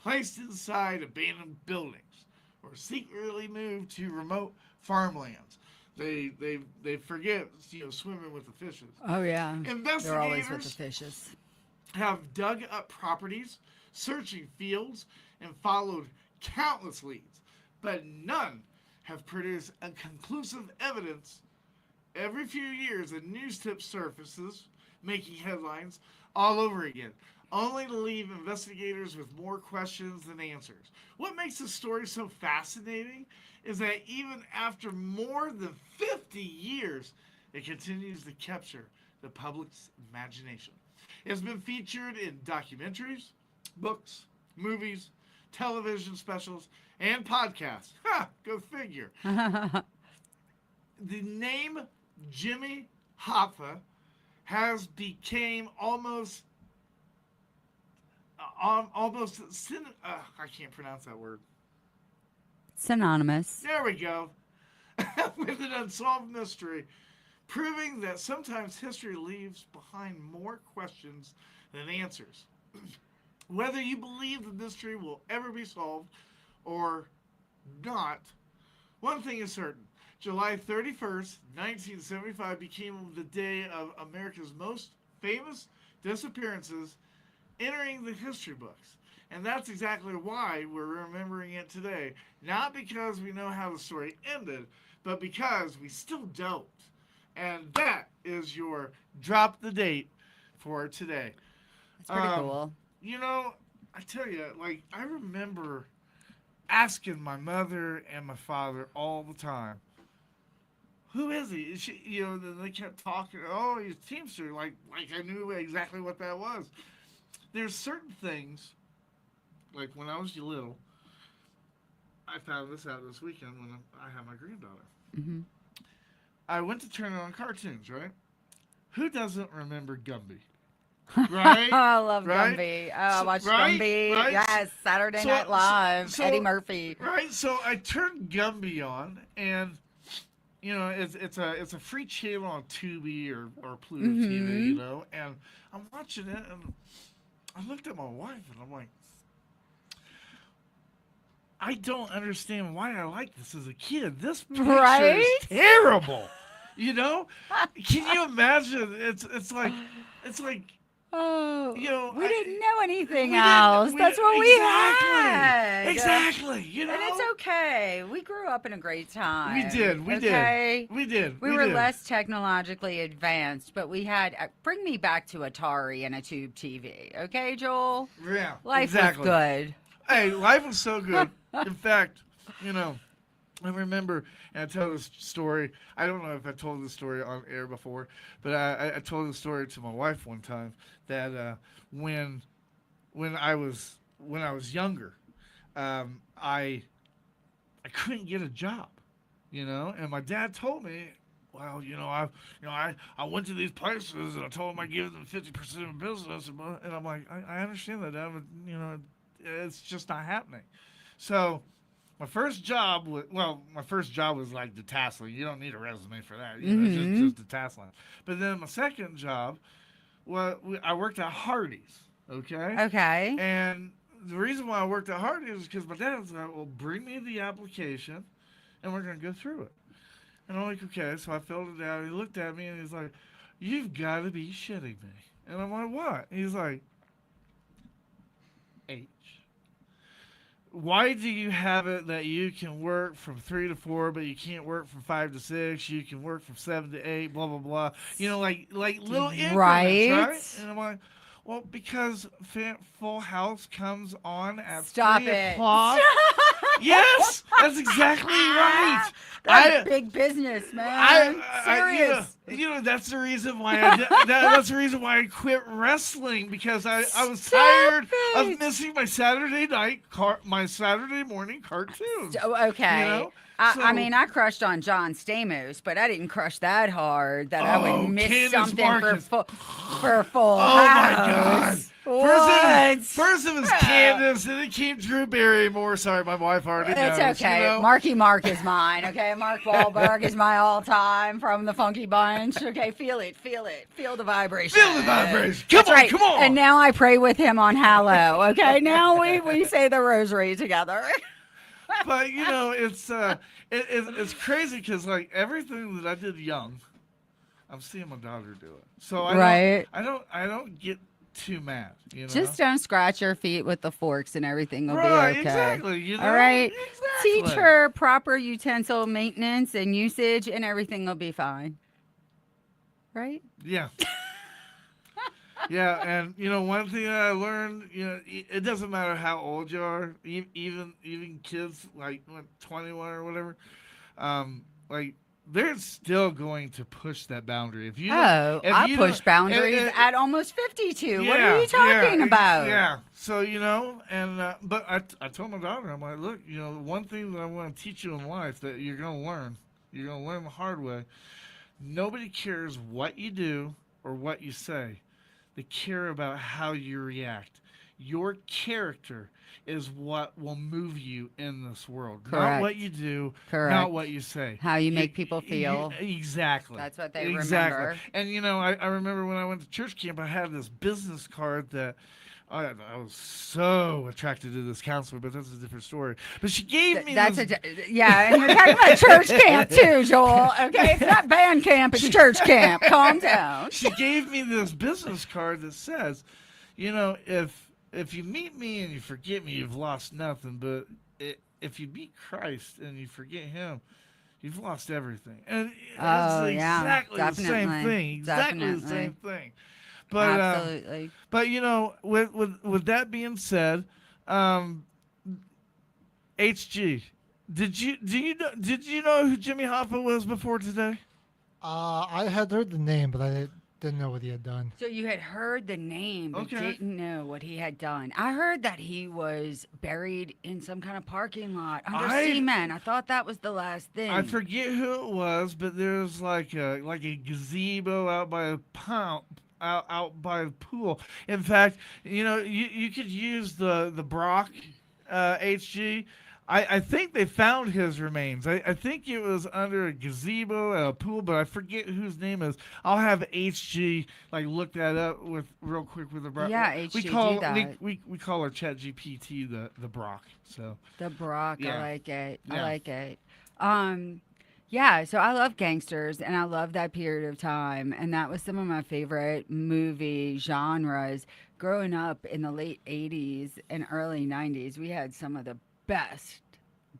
placed inside abandoned buildings, or secretly moved to remote farmlands. They forget, swimming with the fishes. Oh, yeah. They're always with the Investigators fishes. have dug up properties, searching fields, and followed countless leads, but none have produced a conclusive evidence. Every few years, a news tip surfaces, making headlines all over again, only to leave investigators with more questions than answers. What makes this story so fascinating is that even after more than 50 years, it continues to capture the public's imagination. It's been featured in documentaries, books, movies, television specials, and podcasts. Ha! Go figure. The name Jimmy Hoffa has became almost I can't pronounce that word. Synonymous. There we go. With an unsolved mystery, proving that sometimes history leaves behind more questions than answers. Whether you believe the mystery will ever be solved or not, one thing is certain. July 31st, 1975 became the day of America's most famous disappearances, entering the history books. And that's exactly why we're remembering it today. Not because we know how the story ended, but because we still don't. And that is your drop the date for today. That's pretty cool. I tell you, I remember asking my mother and my father all the time, who is he? They kept talking, oh, he's a Teamster, like I knew exactly what that was. There's certain things, like when I was little, I found this out this weekend when I had my granddaughter. Mm-hmm. I went to turn on cartoons, right? Who doesn't remember Gumby? Right? I love right? Gumby. Oh, I watched right? Gumby. Right? Yes, Saturday Night Live. So- Eddie Murphy. Right? So I turned Gumby on, and you know, it's a free channel on Tubi or Pluto TV, you know, and I'm watching it, and I looked at my wife, and I'm like, I don't understand why I like this as a kid. This picture is terrible. You know? Can you imagine? It's like Oh, you know, we didn't know anything we else. didn't- That's what we exactly, had. Exactly. You know, And it's okay. We grew up in a great time. We did. Okay? We did. We were did. less technologically advanced, but we had. Bring me back to Atari and a tube TV. Okay, Joel? Yeah. Life exactly. was good. Hey, life was so good. In fact, you know, I remember, and I tell this story. I don't know if I told this story on air before, but I told this story to my wife one time that when I was younger, I couldn't get a job, you know, and my dad told me, well, I went to these places and I told them I give them 50% of business, and I'm like, I understand that, Dad, but you know, it's just not happening. So my first job was like detasseling. You don't need a resume for that. You know, just detasseling. But then my second job, I worked at Hardee's. Okay. Okay. And the reason why I worked at Hardee's is because my dad was like, well, bring me the application and we're going to go through it. And I'm like, okay. So I filled it out. He looked at me and he's like, you've got to be shitting me. And I'm like, what? He's like, H. Why do you have it that you can work from 3 to 4, but you can't work from 5 to 6? You can work from 7 to 8, blah, blah, blah. You know, like little increments, right? And I'm like, well, because Full House comes on at 3 o'clock. Yes, that's exactly right. That's big business, man. Serious. You know, that's the reason why that's the reason why I quit wrestling, because I was tired of missing my Saturday morning cartoons. Okay. You know? I mean, I crushed on John Stamos, but I didn't crush that hard that I would miss Candace something Marcus. for Full Oh House. my God! What? First it was Candace, and it came Drew Barrymore. Sorry, my wife already knows. It's okay. You know? Marky Mark is mine. Okay, Mark Wahlberg is my all-time from the Funky Bunch. Okay, feel it, feel the vibration. Feel the vibration. Come on. And now I pray with him on Hallow. Okay, now we say the rosary together. But you know, it's crazy because like everything that I did young, I'm seeing my daughter do it. So I don't get too mad. You know, just don't scratch your feet with the forks, and everything will be right, okay. exactly. You know? All right, Exactly. teach her proper utensil maintenance and usage, and everything will be fine. Right? Yeah. Yeah, and you know, one thing that I learned, you know, it doesn't matter how old you are, even kids like 21 or whatever, like they're still going to push that boundary. If you I push boundaries at almost 52. What are you talking about? Yeah. So you know, and but I told my daughter, I'm like, look, you know, one thing that I want to teach you in life that you're gonna learn the hard way. Nobody cares what you do or what you say. They care about how you react. Your character is what will move you in this world. Correct. Not what you do, Correct. not what you say. How you make people feel. Exactly. That's what they exactly. remember. And you know, I remember when I went to church camp, I had this business card that I was so attracted to this counselor, but that's a different story. But she gave me and you're talking about church camp too, Joel. Okay, it's not band camp, it's church camp. Calm down. She gave me this business card that says, you know, if you meet me and you forget me, you've lost nothing. But if you meet Christ and you forget Him, you've lost everything. And it's exactly the same thing. Exactly the same thing. But absolutely. But you know, with that being said, HG, did you know who Jimmy Hoffa was before today? I had heard the name, but I Didn't know what he had done. So you had heard the name, but Okay. didn't know what he had done. I heard that he was buried in some kind of parking lot under cement. I thought that was the last thing. I forget who it was, but there's like a gazebo out by a pump. Out by the pool. In fact, you could use the Brock HG. I think they found his remains. I think it was under a gazebo at a pool, but I forget whose name is. I'll have HG look that up real quick with the Brock. Yeah, HG, we call do that. we call our Chat GPT the Brock. So The Brock, Yeah. I like it. Yeah. I like it. Yeah, so I love gangsters and I love that period of time. And that was some of my favorite movie genres. Growing up in the late 80s and early 90s, we had some of the best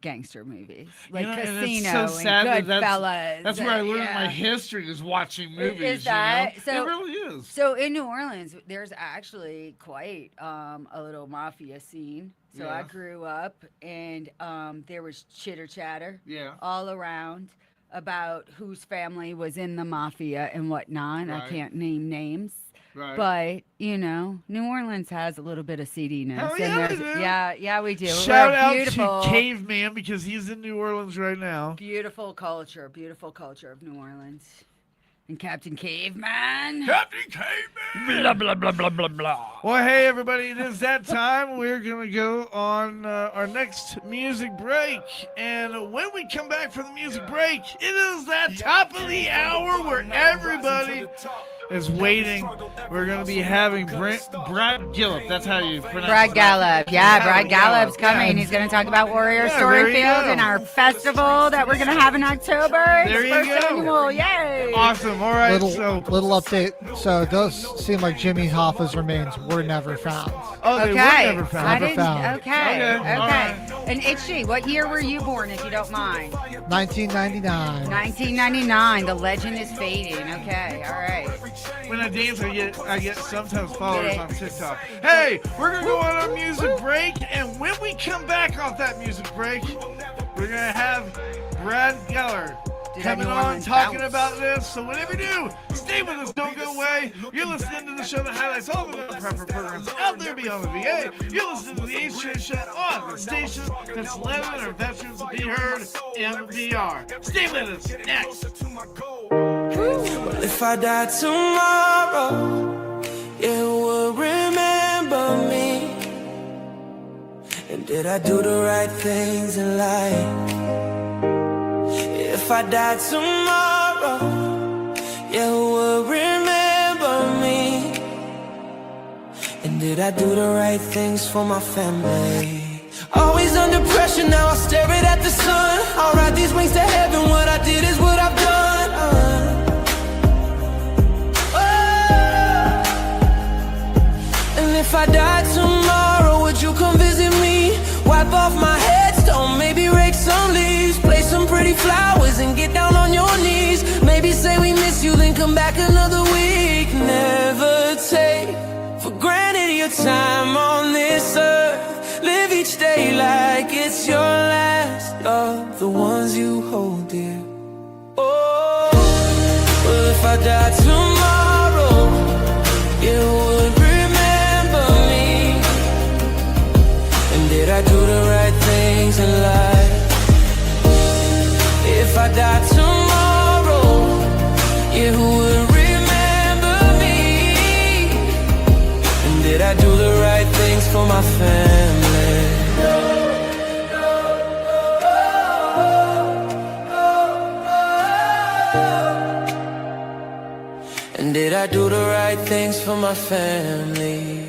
gangster movies, like and it's Casino so sad and that Goodfellas. that's where I learned my yeah. history is watching movies. Is that it so? really is. So in New Orleans, there's actually quite a little mafia scene. So I Yeah. grew up, and there was chitter chatter Yeah. all around about whose family was in the mafia and whatnot. Right. I can't name names. Right. But, New Orleans has a little bit of seediness. Hell and yeah, there's- they do. yeah, we do. Shout We're out beautiful, to Caveman because he's in New Orleans right now. beautiful culture of New Orleans. And Captain Caveman. Captain Caveman! Blah, blah, blah, blah, blah, blah. Well, hey, everybody, it is that time. We're going to go on our next music break. And when we come back from the music break, it is that top of the hour where everybody is waiting. We're going to be having Brad Gillip. That's how you pronounce Brad it. Gallup. Yeah, Brad Gallup's Gallup, coming. yeah. He's going to talk about Warrior Yeah, there you Storyfield go. and our festival that we're going to have in October. There It's you first go. annual. Yay. Awesome. All right. Little update. So it does seem like Jimmy Hoffa's remains were never found. Oh, they were Okay. never found. I Never didn't. found. Okay. Okay, all right. And HG, what year were you born, if you don't mind? 1999. 1999. The legend is fading. Okay. All right. When I dance, I get sometimes followers on TikTok. Hey, we're gonna go on our music break, and when we come back off that music break, we're gonna have Brad Geller Did coming that New on Orleans talking bounce? about this. So whatever you do, stay with us. Don't go away. You're listening to the show that highlights all the prepper programs out there beyond the VA. You're listening to the H Show on the station that's letting our veterans be heard MVR. Stay with us. Next. If I die tomorrow, you will remember me. And did I do the right things in life? If I die tomorrow, you will remember me. And did I do the right things for my family? Always under pressure, now I stare it at the sun. I'll ride these wings to heaven, what I did is what I've done. And if I died tomorrow, would you come visit me? Wipe off my headstone, maybe rake some leaves, play some pretty flowers and get down on your knees. Maybe say we miss you, then come back another week. Never take for granted your time on this earth. Live each day like it's your last. Love the ones you hold dear. Oh, well, if I die tomorrow, you would remember me. And did I do the right things in life? If I die tomorrow, you would remember me. And did I do the right things for my family? And did I do the right things for my family?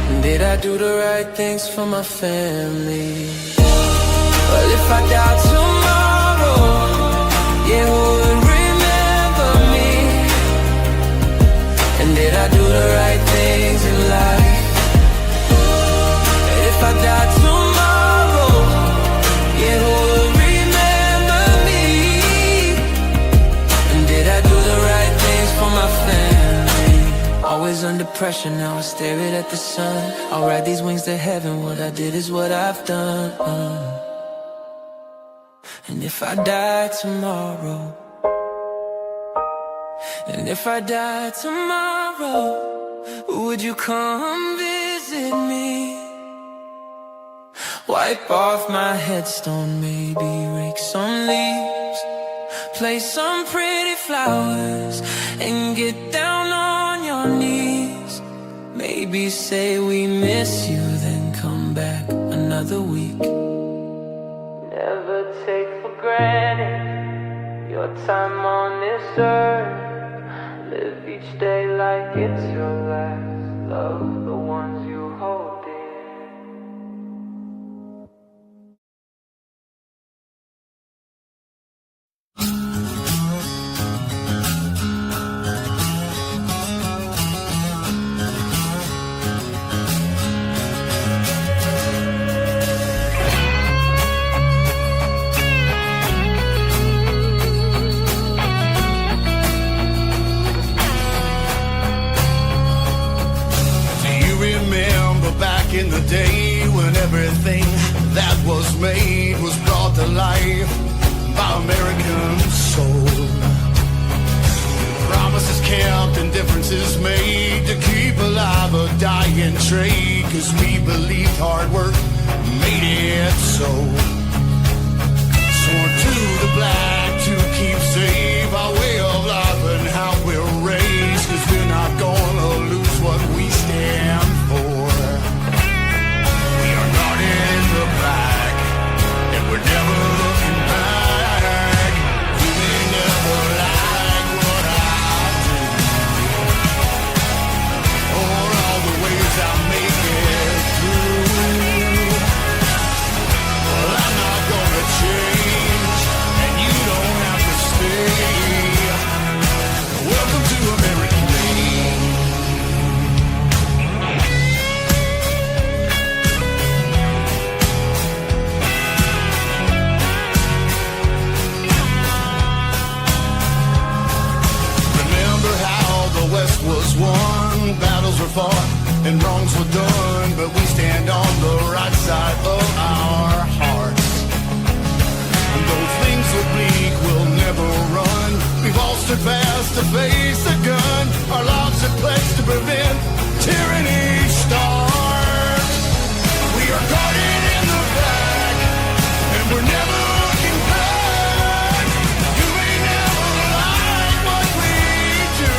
And did I do the right things for my family? Well, if I die tomorrow, you would remember me. And did I do the right things in life? If I die tomorrow, you would remember me. And did I do the right things for my family? Always is under pressure, now I stare it at the sun. I'll ride these wings to heaven, what I did is what I've done. And if I die tomorrow, and if I die tomorrow, would you come visit me? Wipe off my headstone, maybe rake some leaves, place some pretty flowers, and get down on your knees. Maybe say we miss you, then come back another week. Never take for granted your time on this earth. Live each day like it's your last. Love the ones you hold dear. In the day when everything that was made was brought to life by American soul. Promises kept and differences made to keep alive a dying trade, 'cause we believed hard work made it so. Sworn to the black to keep safe our way of life and how we're raised, 'cause we're not gonna lose what we stand for. In the back, and we're never looking back. You may never like what I do, or all the ways I make it through. Well, I'm not gonna change, and you don't have to stay. Welcome to American Made. West was won, battles were fought, and wrongs were done, but we stand on the right side of our hearts. And though things look bleak, we'll never run. We've all stood fast to face the gun. Our lives are pledged to prevent tyranny starts. We are guarded in the back, and we're never looking back. You may never like what we do.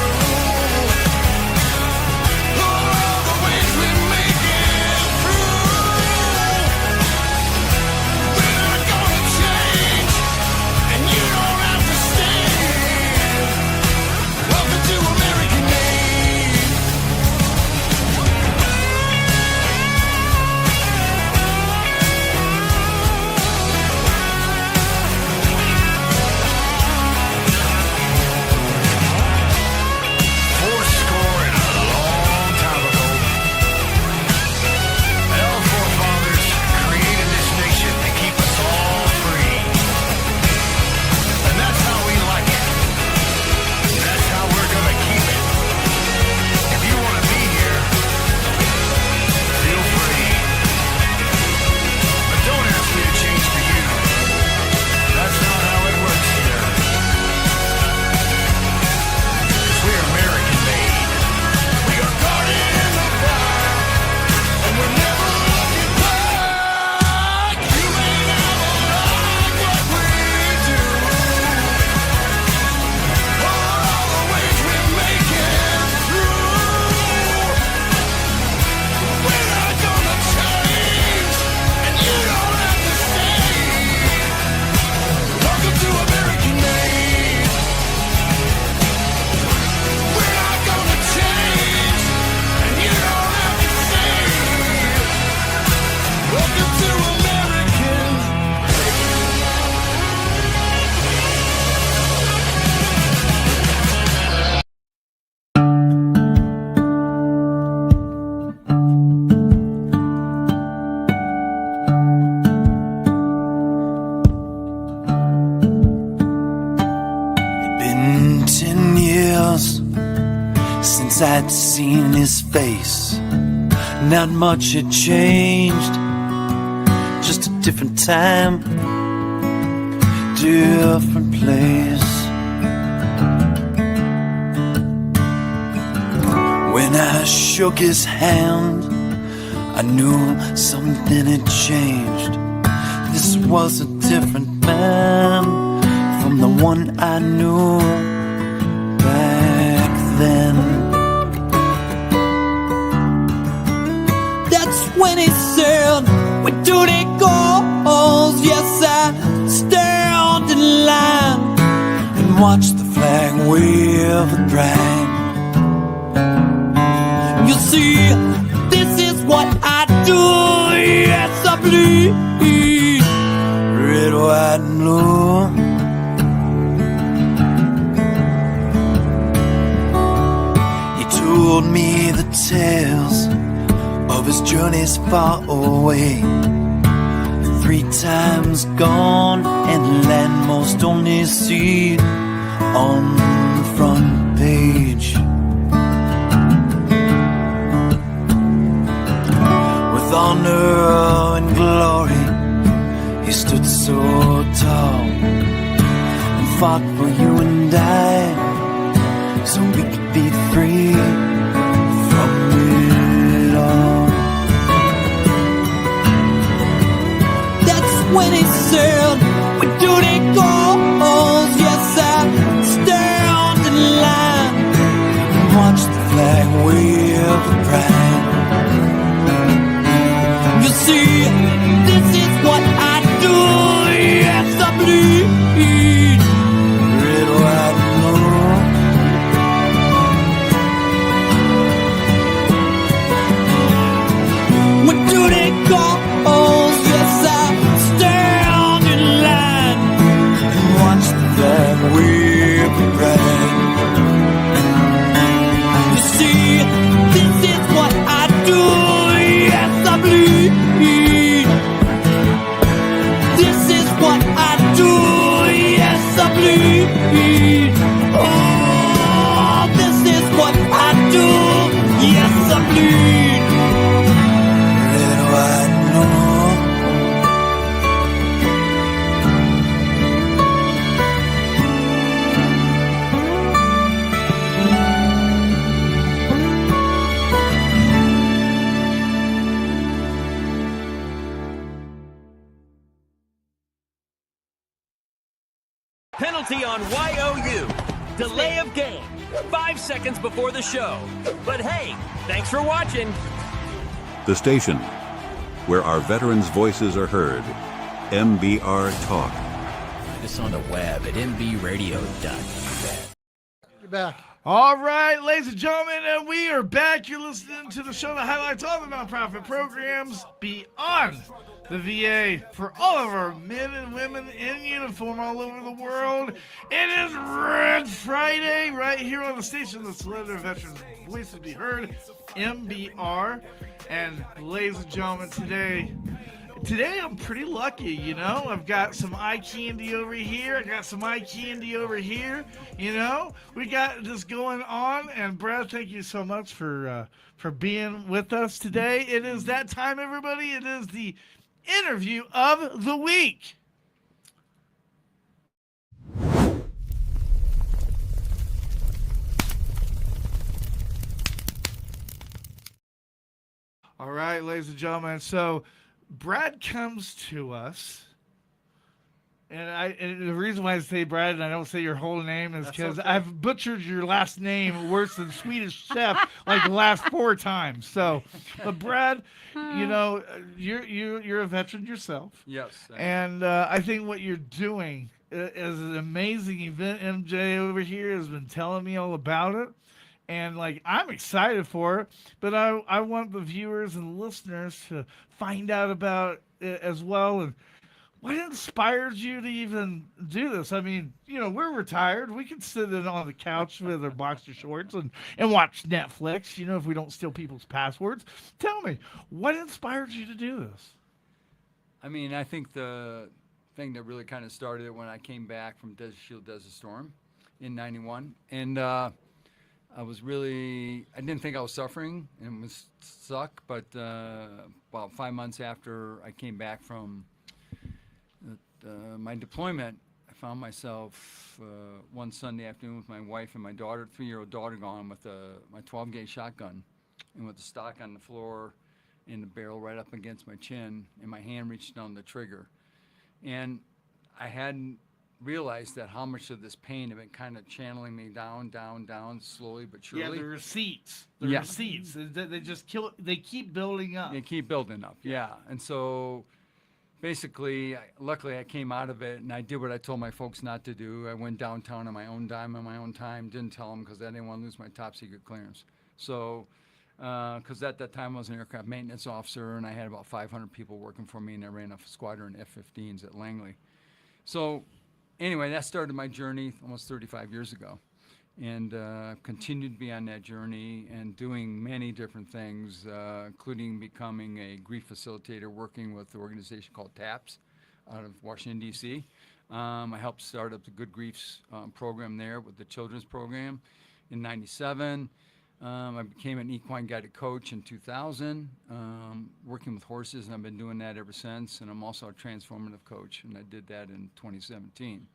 since I'd seen his face. Not much had changed, just a different time, different place. When I shook his hand, I knew something had changed. This was a different man from the one I knew back then. That's when he said, "Where do they go?" Yes, I stand in line and watch the flag wave and brag. You see, this is what I do. Yes, I bleed red, white, and blue. He told me the tales of his journeys far away. 3 times gone and land most only see on the front page. With honor and glory, he stood so tall and fought for you and I, so we could be free from it all. That's when he said, "Where do they go?" Yes, I stand in line and watch the flag wave and pride. You see, this is what I do. Yes, I bleed red, white, and blue. Where do they go? Yes, I stand in line and watch the flag wave and brag. You see, this is what I do. Yes, I bleed. This is what I do. Yes, I bleed. Oh, this is what I do. Yes, I bleed. Red, white, and blue. Penalty on YOU. Delay of game. 5 seconds before the show. But hey, thanks for watching. The station where our veterans' voices are heard. MBR Talk. Find us on the web at mbradio.net. You're back. All right, ladies and gentlemen, and we are back. You're listening to the show that highlights all the nonprofit programs beyond the VA for all of our men and women in uniform all over the world. It is Red Friday right here on the station that's let our veterans' voices be heard, MBR. And ladies and gentlemen, today I'm pretty lucky, you know. I've got some eye candy over here. I got some eye candy over here, you know. We got this going on, and Brad, thank you so much for being with us today. It is that time, everybody. It is the interview of the week. All right, ladies and gentlemen. So Brad comes to us, and the reason why I say Brad and I don't say your whole name is because okay. I've butchered your last name worse than Swedish Chef like the last 4 times. So, but Brad, you know, you're a veteran yourself. Yes. And I think what you're doing is an amazing event. MJ over here has been telling me all about it. And, like, I'm excited for it, but I want the viewers and listeners to find out about it as well. And what inspired you to even do this? I mean, you know, we're retired. We can sit on the couch with our boxer shorts and watch Netflix, you know, if we don't steal people's passwords. Tell me, what inspired you to do this? I mean, I think the thing that really kind of started it when I came back from Desert Shield, Desert Storm in '91. And, I didn't think I was suffering and it was suck, but about 5 months after I came back from my deployment, I found myself one Sunday afternoon with my wife and my daughter, 3-year-old daughter, gone with my 12-gauge shotgun and with the stock on the floor and the barrel right up against my chin and my hand reached down the trigger. And I hadn't realized that how much of this pain had been kind of channeling me down, slowly but surely. Yeah, the receipts. Yeah. Receipts. They just they keep building up. They keep building up, yeah. And so basically, luckily I came out of it and I did what I told my folks not to do. I went downtown on my own dime, on my own time, didn't tell them because I didn't want to lose my top secret clearance. So, because at that time I was an aircraft maintenance officer and I had about 500 people working for me and I ran a squadron F-15s at Langley. So anyway, that started my journey almost 35 years ago, and continued to be on that journey and doing many different things, including becoming a grief facilitator, working with the organization called TAPS out of Washington, D.C. I helped start up the Good Griefs program there with the children's program in '97. I became an equine guided coach in 2000, working with horses, and I've been doing that ever since. And I'm also a transformative coach, and I did that in 2017.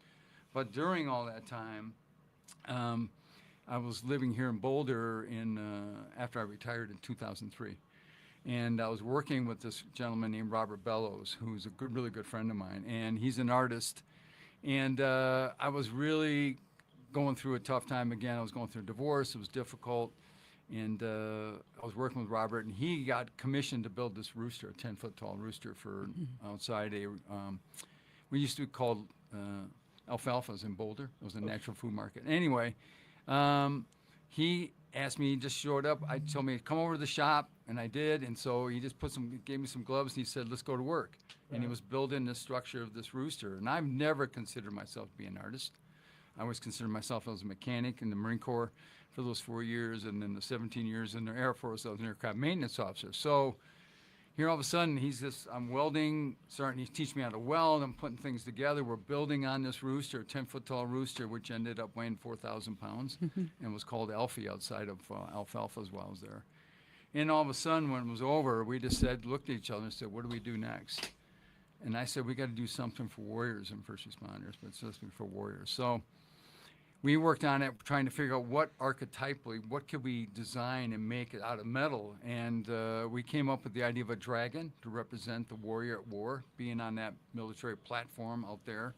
But during all that time, I was living here in Boulder after I retired in 2003. And I was working with this gentleman named Robert Bellows, who's a really good friend of mine, and he's an artist. And I was really going through a tough time again. I was going through a divorce. It was difficult. And I was working with Robert, and he got commissioned to build this rooster, a 10-foot tall rooster for outside we used to call alfalfas in Boulder. It was a natural food market. Anyway, he asked me, he just showed up. I told me, come over to the shop, and I did. And so he just gave me some gloves, and he said, let's go to work. Right. And he was building the structure of this rooster. And I've never considered myself to be an artist. I always considered myself as a mechanic in the Marine Corps for those 4 years, and then the 17 years in the Air Force, I was an aircraft maintenance officer. So here all of a sudden, I'm welding, he's teaching me how to weld, I'm putting things together, we're building on this rooster, a 10-foot tall rooster, which ended up weighing 4,000 pounds, and was called Alfie outside of alfalfas while I was there. And all of a sudden, when it was over, we just looked at each other and said, what do we do next? And I said, we got to do something for warriors and first responders, but it's supposed to be for warriors. So we worked on it, trying to figure out what could we design and make it out of metal. And we came up with the idea of a dragon to represent the warrior at war, being on that military platform out there.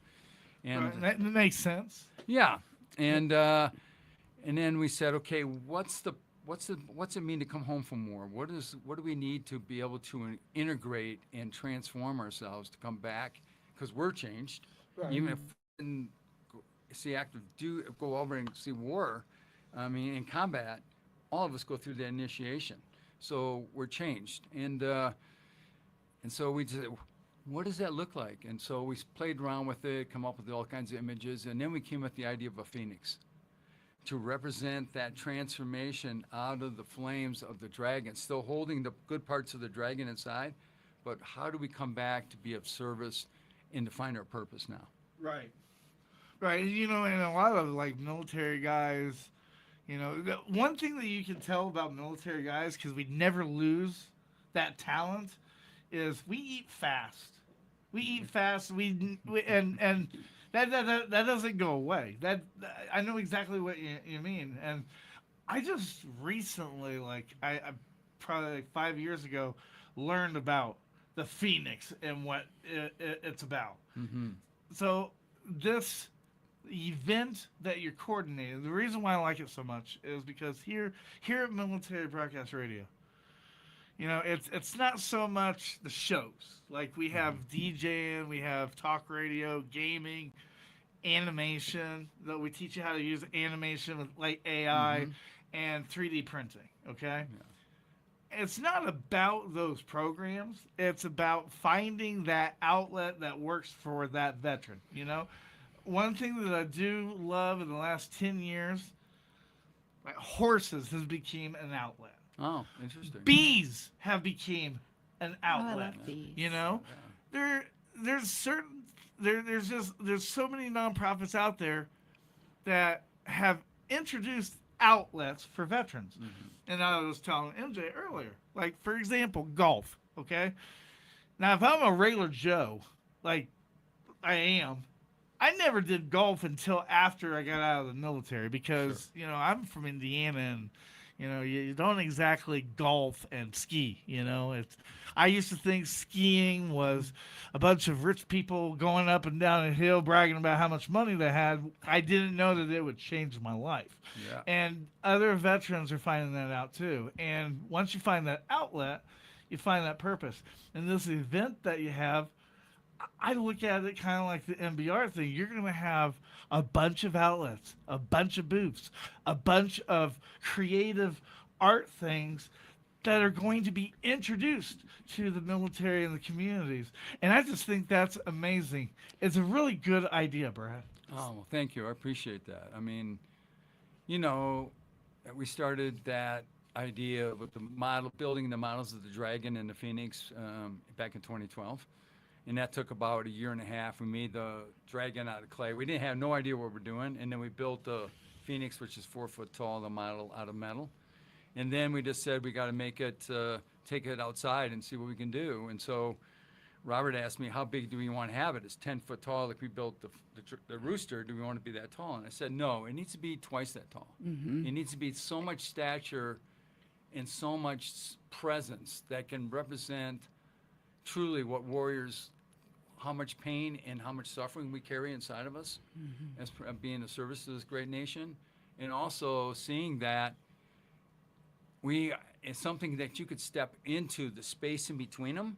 And that makes sense. Yeah. And then we said, okay, what's it mean to come home from war? What do we need to be able to integrate and transform ourselves to come back? Because we're changed. Right. Even if we didn't go over and see war, I mean, in combat, all of us go through the initiation. So we're changed. And so we said, what does that look like? And so we played around with it, come up with all kinds of images, and then we came up with the idea of a phoenix to represent that transformation out of the flames of the dragon, still holding the good parts of the dragon inside, but how do we come back to be of service and to find our purpose now? Right. Right. You know, and a lot of military guys, you know, one thing that you can tell about military guys, because we never lose that talent, is we eat fast. We eat fast. And that doesn't go away. I know exactly what you mean. And I just recently, I probably 5 years ago, learned about the Phoenix and what it's about. Mm-hmm. So this event that you're coordinating, the reason why I like it so much is because here at Military Broadcast Radio, you know, it's not so much the shows. Like we have DJing, we have talk radio, gaming, animation, that we teach you how to use animation with AI and 3D printing, okay? Yeah. It's not about those programs. It's about finding that outlet that works for that veteran, you know? One thing that I do love in the last 10 years, horses has become an outlet. Oh, interesting. Bees have become an outlet. Oh, I love bees. You know, there's so many nonprofits out there that have introduced outlets for veterans. And I was telling MJ earlier, like, for example, golf, okay? Now, if I'm a regular Joe, like I am, I never did golf until after I got out of the military because, you know, I'm from Indiana and, you know, you don't exactly golf and ski, you know. I used to think skiing was a bunch of rich people going up and down a hill bragging about how much money they had. I didn't know that it would change my life. Yeah. And other veterans are finding that out too. And once you find that outlet, you find that purpose. And this event that you have, I look at it kind of like the MBR thing. You're going to have a bunch of outlets, a bunch of booths, a bunch of creative art things that are going to be introduced to the military and the communities. And I just think that's amazing. It's a really good idea, Brad. Oh, well, thank you. I appreciate that. I mean, you know, we started that idea with the building the models of the Dragon and the Phoenix back in 2012. And that took about a year and a half. We made the Dragon out of clay. We didn't have no idea what we're doing. And then we built the Phoenix, which is 4 foot tall, the model out of metal. And then we just said we got to make it, take it outside and see what we can do. And so Robert asked me, how big do we want to have it? It's 10 foot tall. Like we built the rooster. Do we want to be that tall? And I said, no, it needs to be twice that tall. It needs to be so much stature and so much presence that can represent truly what warriors, how much pain and how much suffering we carry inside of us as being a service to this great nation. And also seeing that it's something that you could step into the space in between them.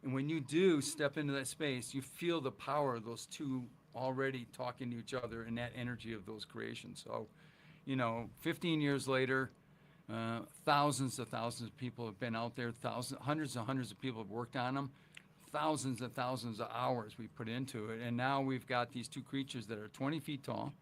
And when you do step into that space, you feel the power of those two already talking to each other and that energy of those creations. So, you know, 15 years later, thousands of people have been out there, hundreds and hundreds of people have worked on them, thousands and thousands of hours we put into it. And now we've got these two creatures that are 20 feet tall,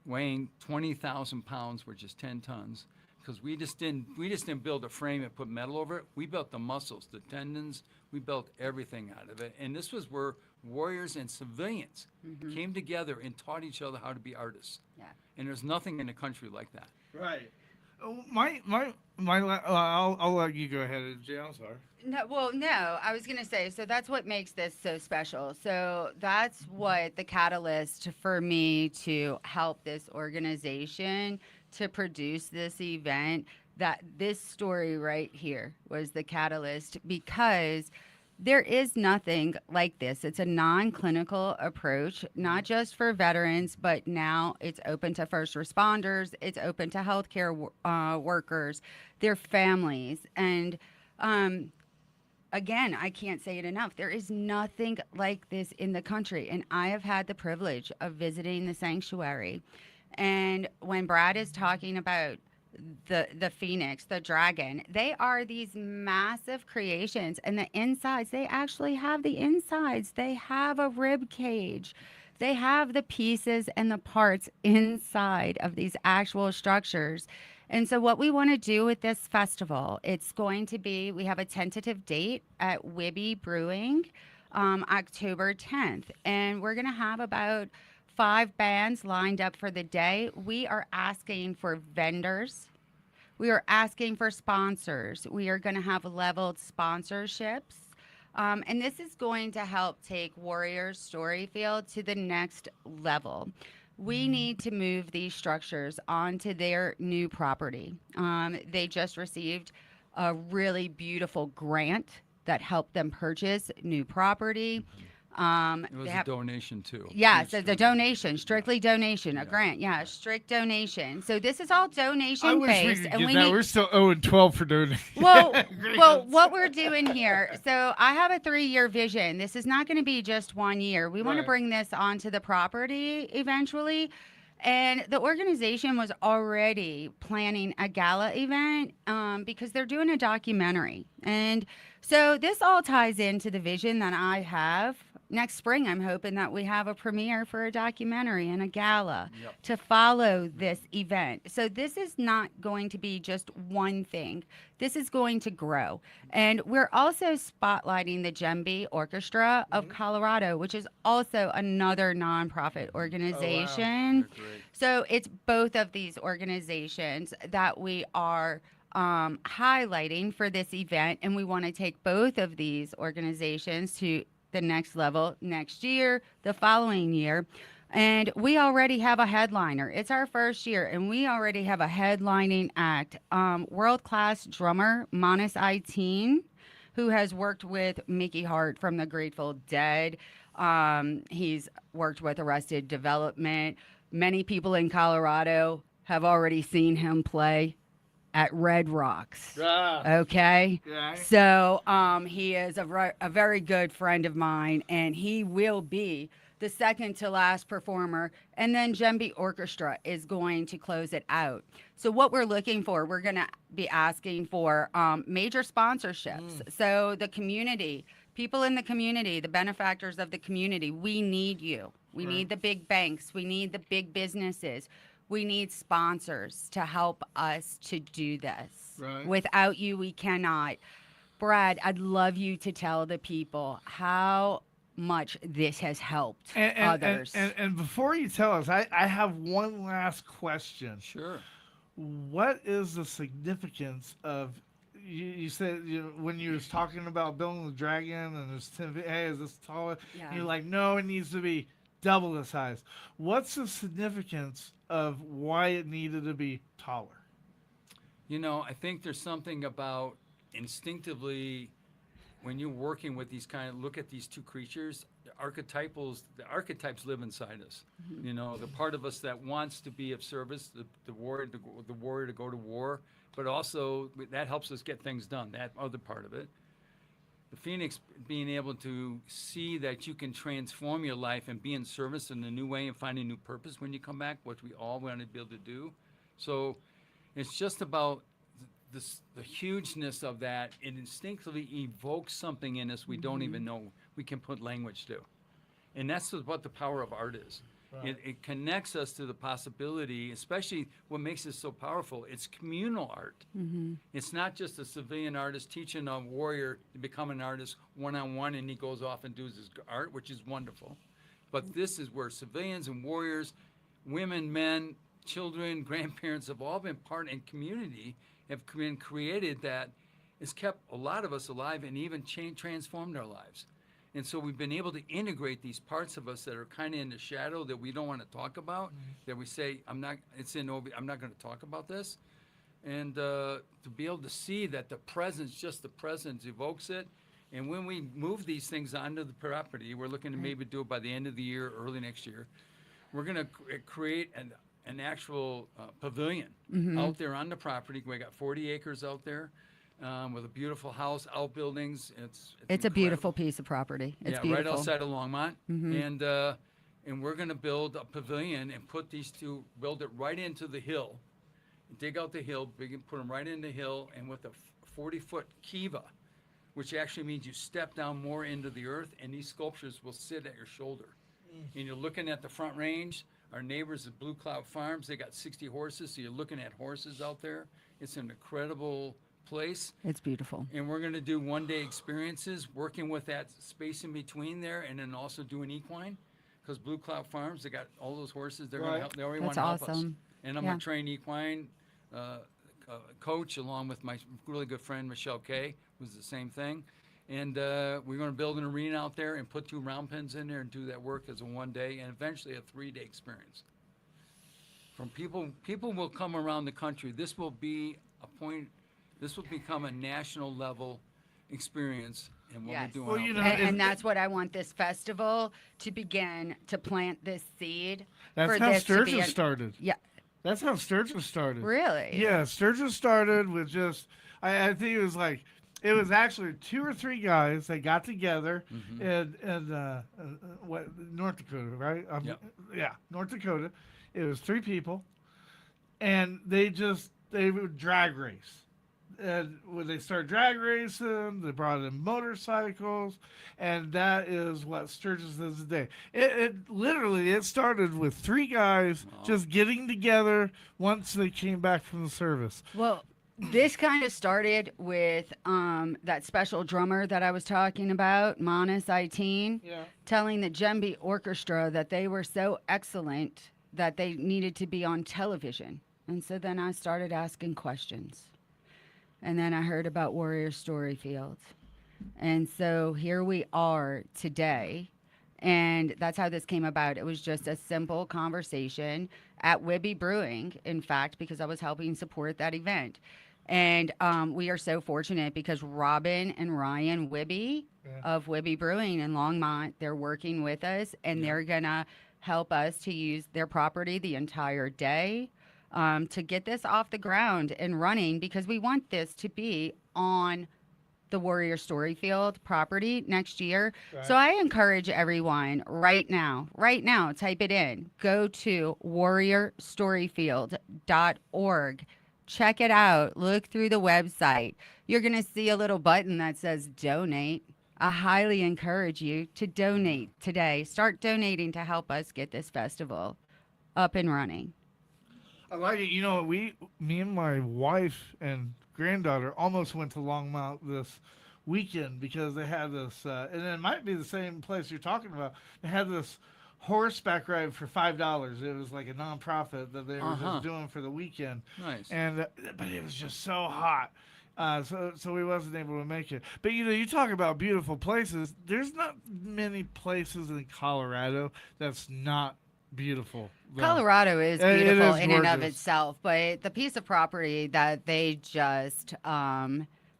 weighing 20,000 pounds, which is 10 tons. Because we just didn't build a frame and put metal over it. We built the muscles, the tendons. We built everything out of it. And this was where warriors and civilians came together and taught each other how to be artists. Yeah. And there's nothing in the country like that. Right. I'll let you go ahead, Jay. I'm sorry. No, I was going to say, so that's what makes this so special. So that's what the catalyst for me to help this organization to produce this event, that this story right here was the catalyst, because there is nothing like this. It's a non-clinical approach, not just for veterans, but now it's open to first responders. It's open to healthcare workers, their families. And again, I can't say it enough. There is nothing like this in the country. And I have had the privilege of visiting the sanctuary. And when Brad is talking about the Phoenix, the Dragon, they are these massive creations. And the insides, they actually have the insides. They have a rib cage. They have the pieces and the parts inside of these actual structures. And so what we want to do with this festival, it's going to be, we have a tentative date at Wibby Brewing, October 10th. And we're going to have about 5 bands lined up for the day. We are asking for vendors. We are asking for sponsors. We are going to have leveled sponsorships. And this is going to help take Warriors Storyfield to the next level. We need to move these structures onto their new property. They just received a really beautiful grant that helped them purchase new property. It was a donation too. Yes, it's a donation, strictly donation, a grant. Yeah, strict donation. So this is all donation I wish based, we could and get we that. need. We're still 0-12 for donating. Well, what we're doing here. So I have a 3-year vision. This is not going to be just 1 year. We want to bring this onto the property eventually. And the organization was already planning a gala event because they're doing a documentary. And so this all ties into the vision that I have next spring, I'm hoping that we have a premiere for a documentary and a gala Yep. to follow this event. So this is not going to be just one thing. This is going to grow. And we're also spotlighting the Djembe Orchestra of Colorado, which is also another nonprofit organization. So it's both of these organizations that we are highlighting for this event, and we want to take both of these organizations to the next level next year, the following year. And we already have a headliner. It's our first year, and we already have a headlining act. World-class drummer, Manas Iteen, who has worked with Mickey Hart from the Grateful Dead. He's worked with Arrested Development. Many people in Colorado have already seen him play at Red Rocks. Okay? Yeah. So he is a very good friend of mine, and he will be the second to last performer. And then Djembe Orchestra is going to close it out. So what we're looking for, we're going to be asking for major sponsorships. So the community, people in the community, the benefactors of the community, we need you. We need the big banks. We need the big businesses. We need sponsors to help us to do this. Right. Without you, we cannot. Brad, I'd love you to tell the people how much this has helped others. And before you tell us, I have one last question. Sure. What is the significance of, you said when you was talking about building the dragon and there's 10 feet, hey, is this taller? Yeah. You're like, no, it needs to be double the size. What's the significance of why it needed to be taller? I think there's something about instinctively when you're working with these look at these two creatures, the archetypes live inside us. The part of us that wants to be of service, the warrior to go to war, but also that helps us get things done, that other part of it. The Phoenix being able to see that you can transform your life and be in service in a new way and find a new purpose when you come back, which we all want to be able to do. So it's just about the hugeness of that. It instinctively evokes something in us we don't even know we can put language to. And that's what the power of art is. Right. It connects us to the possibility, especially what makes it so powerful. It's communal art. It's not just a civilian artist teaching a warrior to become an artist one-on-one and he goes off and does his art, which is wonderful. But this is where civilians and warriors, women, men, children, grandparents have all been part in community, have been created that has kept a lot of us alive and even transformed our lives. And so we've been able to integrate these parts of us that are kind of in the shadow that we don't want to talk about, that we say, I'm not going to talk about this. And to be able to see that the presence evokes it. And when we move these things onto the property, we're looking to maybe do it by the end of the year, early next year. We're going to create an actual pavilion out there on the property. We got 40 acres out there. With a beautiful house, outbuildings. It's a beautiful piece of property. It's beautiful. Right outside of Longmont. And we're going to build a pavilion and build it right into the hill. Dig out the hill, put them right in the hill, and with a 40-foot kiva, which actually means you step down more into the earth, and these sculptures will sit at your shoulder. And you're looking at the Front Range. Our neighbors at Blue Cloud Farms, they got 60 horses, so you're looking at horses out there. It's an incredible place. It's beautiful. And we're going to do one-day experiences, working with that space in between there, and then also do an equine, because Blue Cloud Farms, they got all those horses. They're going to help. They already want to help us. And I'm going to train equine coach along with my really good friend Michelle Kay, who's the same thing. And we're going to build an arena out there and put 2 round pens in there and do that work as a one-day and eventually a 3-day experience. From people will come around the country. This will be a point. This will become a national level experience, and what we're doing. And that's what I want this festival to begin to plant this seed. That's how Sturgis started. Yeah. That's how Sturgis started. Really? Yeah, Sturgis started with just, I think it was actually 2 or 3 guys that got together in North Dakota, right? Yeah, North Dakota. It was 3 people, and they would drag race. and when they started drag racing, they brought in motorcycles, and that is what Sturgis is today. It literally it started with 3 guys just getting together once they came back from the service. Well, this kind of started with that special drummer that I was talking about, Manas 18, telling the djembe orchestra that they were so excellent that they needed to be on television. And so then I started asking questions. And then I heard about Warrior Storyfield. And so here we are today. And that's how this came about. It was just a simple conversation at Wibby Brewing, in fact, because I was helping support that event. And we are so fortunate because Robin and Ryan Wibby of Wibby Brewing in Longmont, they're working with us, and they're going to help us to use their property the entire day to get this off the ground and running, because we want this to be on the Warrior Storyfield property next year. Right. So I encourage everyone right now, type it in. Go to warriorstoryfield.org. Check it out. Look through the website. You're going to see a little button that says donate. I highly encourage you to donate today. Start donating to help us get this festival up and running. I like it. You know, me and my wife and granddaughter almost went to Longmont this weekend because they had this, and it might be the same place you're talking about. They had this horseback ride for $5. It was like a nonprofit that they were just doing for the weekend. Nice. And but it was just so hot. So we wasn't able to make it. But you know, you talk about beautiful places. There's not many places in Colorado that's not beautiful. Colorado is beautiful in and of itself, but the piece of property that they just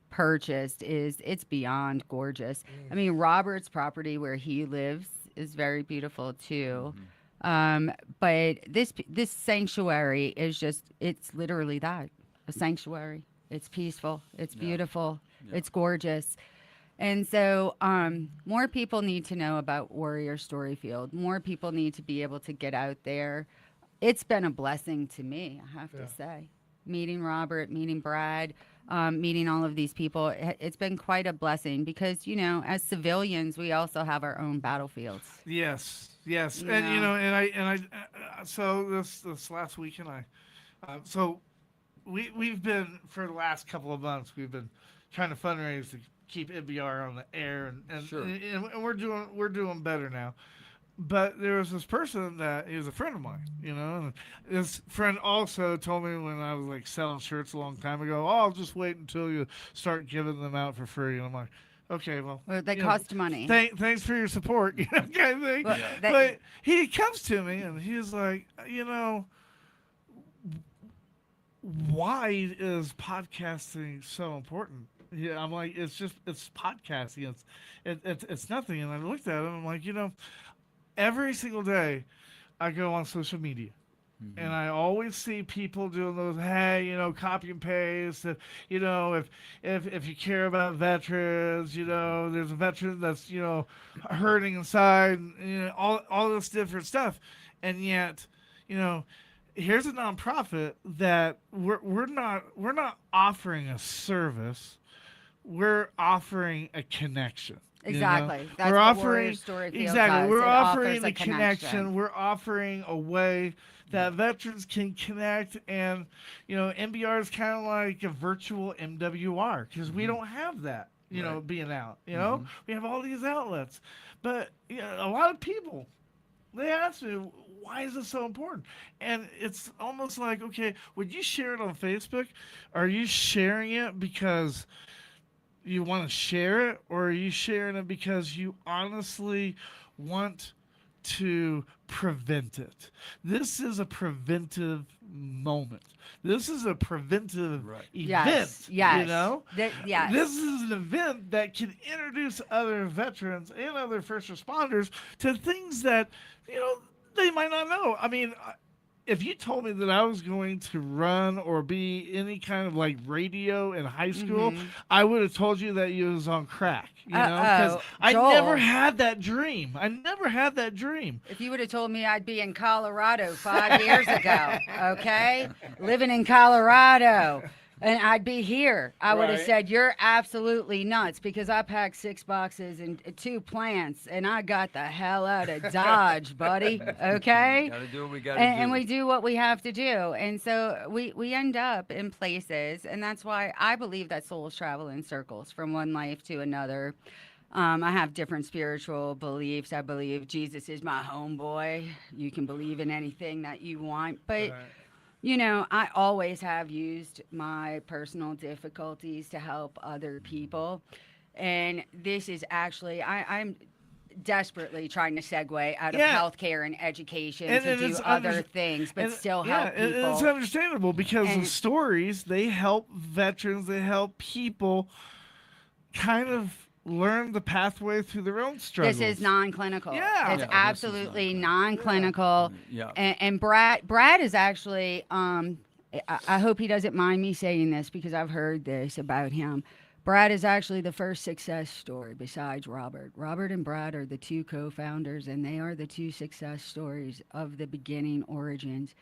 purchased it's beyond gorgeous. I mean, Robert's property where he lives is very beautiful too. But this sanctuary is just, it's literally that, a sanctuary. It's peaceful. It's beautiful. It's gorgeous. And so more people need to know about Warrior Storyfield. More people need to be able to get out there. It's been a blessing to me, I have to say. Meeting Robert, meeting Brad, meeting all of these people. It's been quite a blessing because, you know, as civilians, we also have our own battlefields. Yes. You And, you know. know, and I so this last weekend, we've been, for the last couple of months, we've been trying to fundraise to keep NBR on the air, and we're doing better now. But there was this person that he was a friend of mine, you know, and this friend also told me when I was like selling shirts a long time ago, I'll just wait until you start giving them out for free. And I'm like, okay, well, they cost money. Thanks for your support, you know, kind of thing. Well, but he comes to me and he's like, you know, why is podcasting so important? Yeah, I'm like, it's podcasting. It's nothing. And I looked at him. I'm like, you know, every single day I go on social media. And I always see people doing those, hey, you know, copy and paste. You know, if you care about veterans, you know, there's a veteran that's, you know, hurting inside, and, you know, all this different stuff. And yet, you know, here's a nonprofit that we're not offering a service. We're offering a connection. Exactly. You know? That's we're what offering Warrior Storyfield exactly. does. We're It offering offers a a connection. We're offering a way that veterans can connect, and you know, MBR is kind of like a virtual MWR because we don't have that. You know, being out. You know, we have all these outlets, but you know, a lot of people, they ask me, why is this so important? And it's almost like, okay, would you share it on Facebook? Are you sharing it because you want to share it, or are you sharing it because you honestly want to prevent it? This is a preventive moment. This is a preventive event. Yes. You know? Yes. This is an event that can introduce other veterans and other first responders to things that, you know, they might not know. I mean, if you told me that I was going to run or be any kind of like radio in high school, I would have told you that you was on crack, you know, because I never had that dream. If you would have told me I'd be in Colorado 5 years ago, okay, living in Colorado, and I'd be here. I would have Right. said, "You're absolutely nuts," because I packed 6 boxes and 2 plants, and I got the hell out of Dodge, buddy. Okay. Gotta do what we gotta And do. we do what we have to do, and so we end up in places, and that's why I believe that souls travel in circles from one life to another. I have different spiritual beliefs. I believe Jesus is my homeboy. You can believe in anything that you want, but. Right. You know, I always have used my personal difficulties to help other people. And this is actually, I'm desperately trying to segue out of Yeah. healthcare and education And to do it's other things, but and- still yeah, help and people. it's understandable because And- the stories, they help veterans, they help people kind of learn the pathway through their own struggles. This is non-clinical. Yeah. It's Yeah, this is absolutely non-clinical. Yeah. And Brad is actually, I hope he doesn't mind me saying this because I've heard this about him. Brad is actually the first success story besides Robert. Robert and Brad are the 2 co-founders, and they are the 2 success stories of the beginning origins,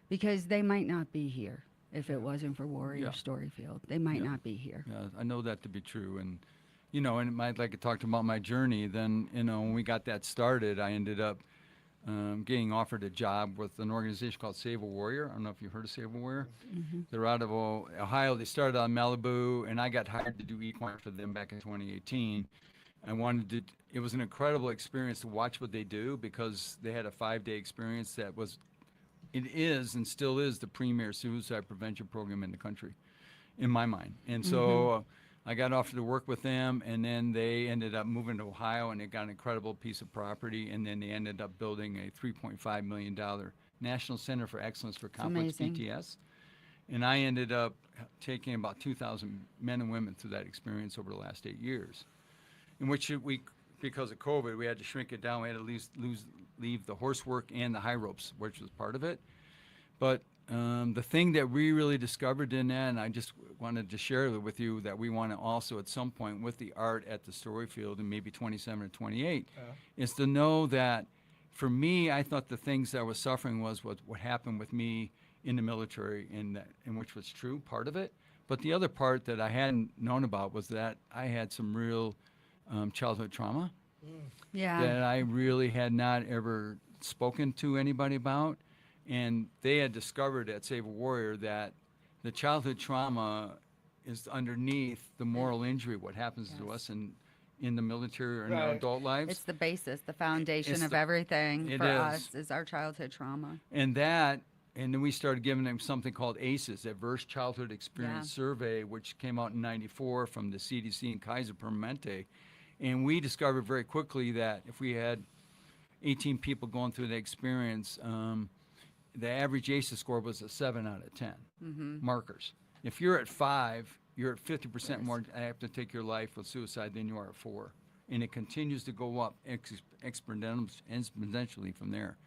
because they might not be here if it wasn't for Warrior Yeah. Storyfield. They might not be here. Yeah, I know that to be true. And, you know, and like I talked about my journey, then, you know, when we got that started, I ended up getting offered a job with an organization called Save a Warrior. I don't know if you've heard of Save a Warrior. They're out of Ohio. They started out in Malibu, and I got hired to do equine for them back in 2018. I wanted to, it was an incredible experience to watch what they do, because they had a 5-day experience that was, it is and still is the premier suicide prevention program in the country, in my mind. And so I got offered to work with them, and then they ended up moving to Ohio, and they got an incredible piece of property, and then they ended up building a $3.5 million National Center for Excellence for Complex amazing. PTS. And I ended up taking about 2,000 men and women through that experience over the last 8 years, in which we, because of COVID, we had to shrink it down. We had to leave the horse work and the high ropes, which was part of it. But the thing that we really discovered in that, and I just wanted to share it with you, that we want to also at some point with the art at the Storyfield in maybe 27 or 28, is to know that for me, I thought the things that I was suffering was what happened with me in the military, and which was true, part of it. But the other part that I hadn't known about was that I had some real childhood trauma Yeah. that I really had not ever spoken to anybody about. And they had discovered at Save a Warrior that the childhood trauma is underneath the moral injury, what happens to us in the military or in our Right. adult lives. It's the basis, the foundation It's of the- everything it for is. us is our childhood trauma. And then we started giving them something called ACEs, Adverse Childhood Experience Survey, which came out in '94 from the CDC and Kaiser Permanente. And we discovered very quickly that if we had 18 people going through the experience, the average ACEs score was a 7 out of 10 markers. If you're at 5, you're at 50% more apt to take your life with suicide than you are at 4. And it continues to go up exponentially from there.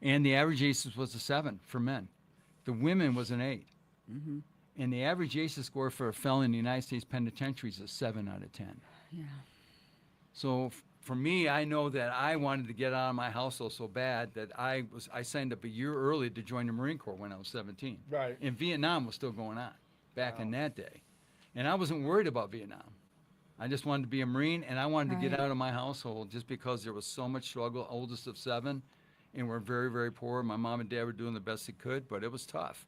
And the average ACEs was a 7 for men. The women was an 8. And the average ACEs score for a felon in the United States penitentiary is a 7 out of 10. Yeah. So for me, I know that I wanted to get out of my household so bad that I signed up a year early to join the Marine Corps when I was 17. Right. And Vietnam was still going on back in that day. And I wasn't worried about Vietnam. I just wanted to be a Marine, and I wanted to get out of my household just because there was so much struggle, oldest of 7, and we're very, very poor. My mom and dad were doing the best they could, but it was tough.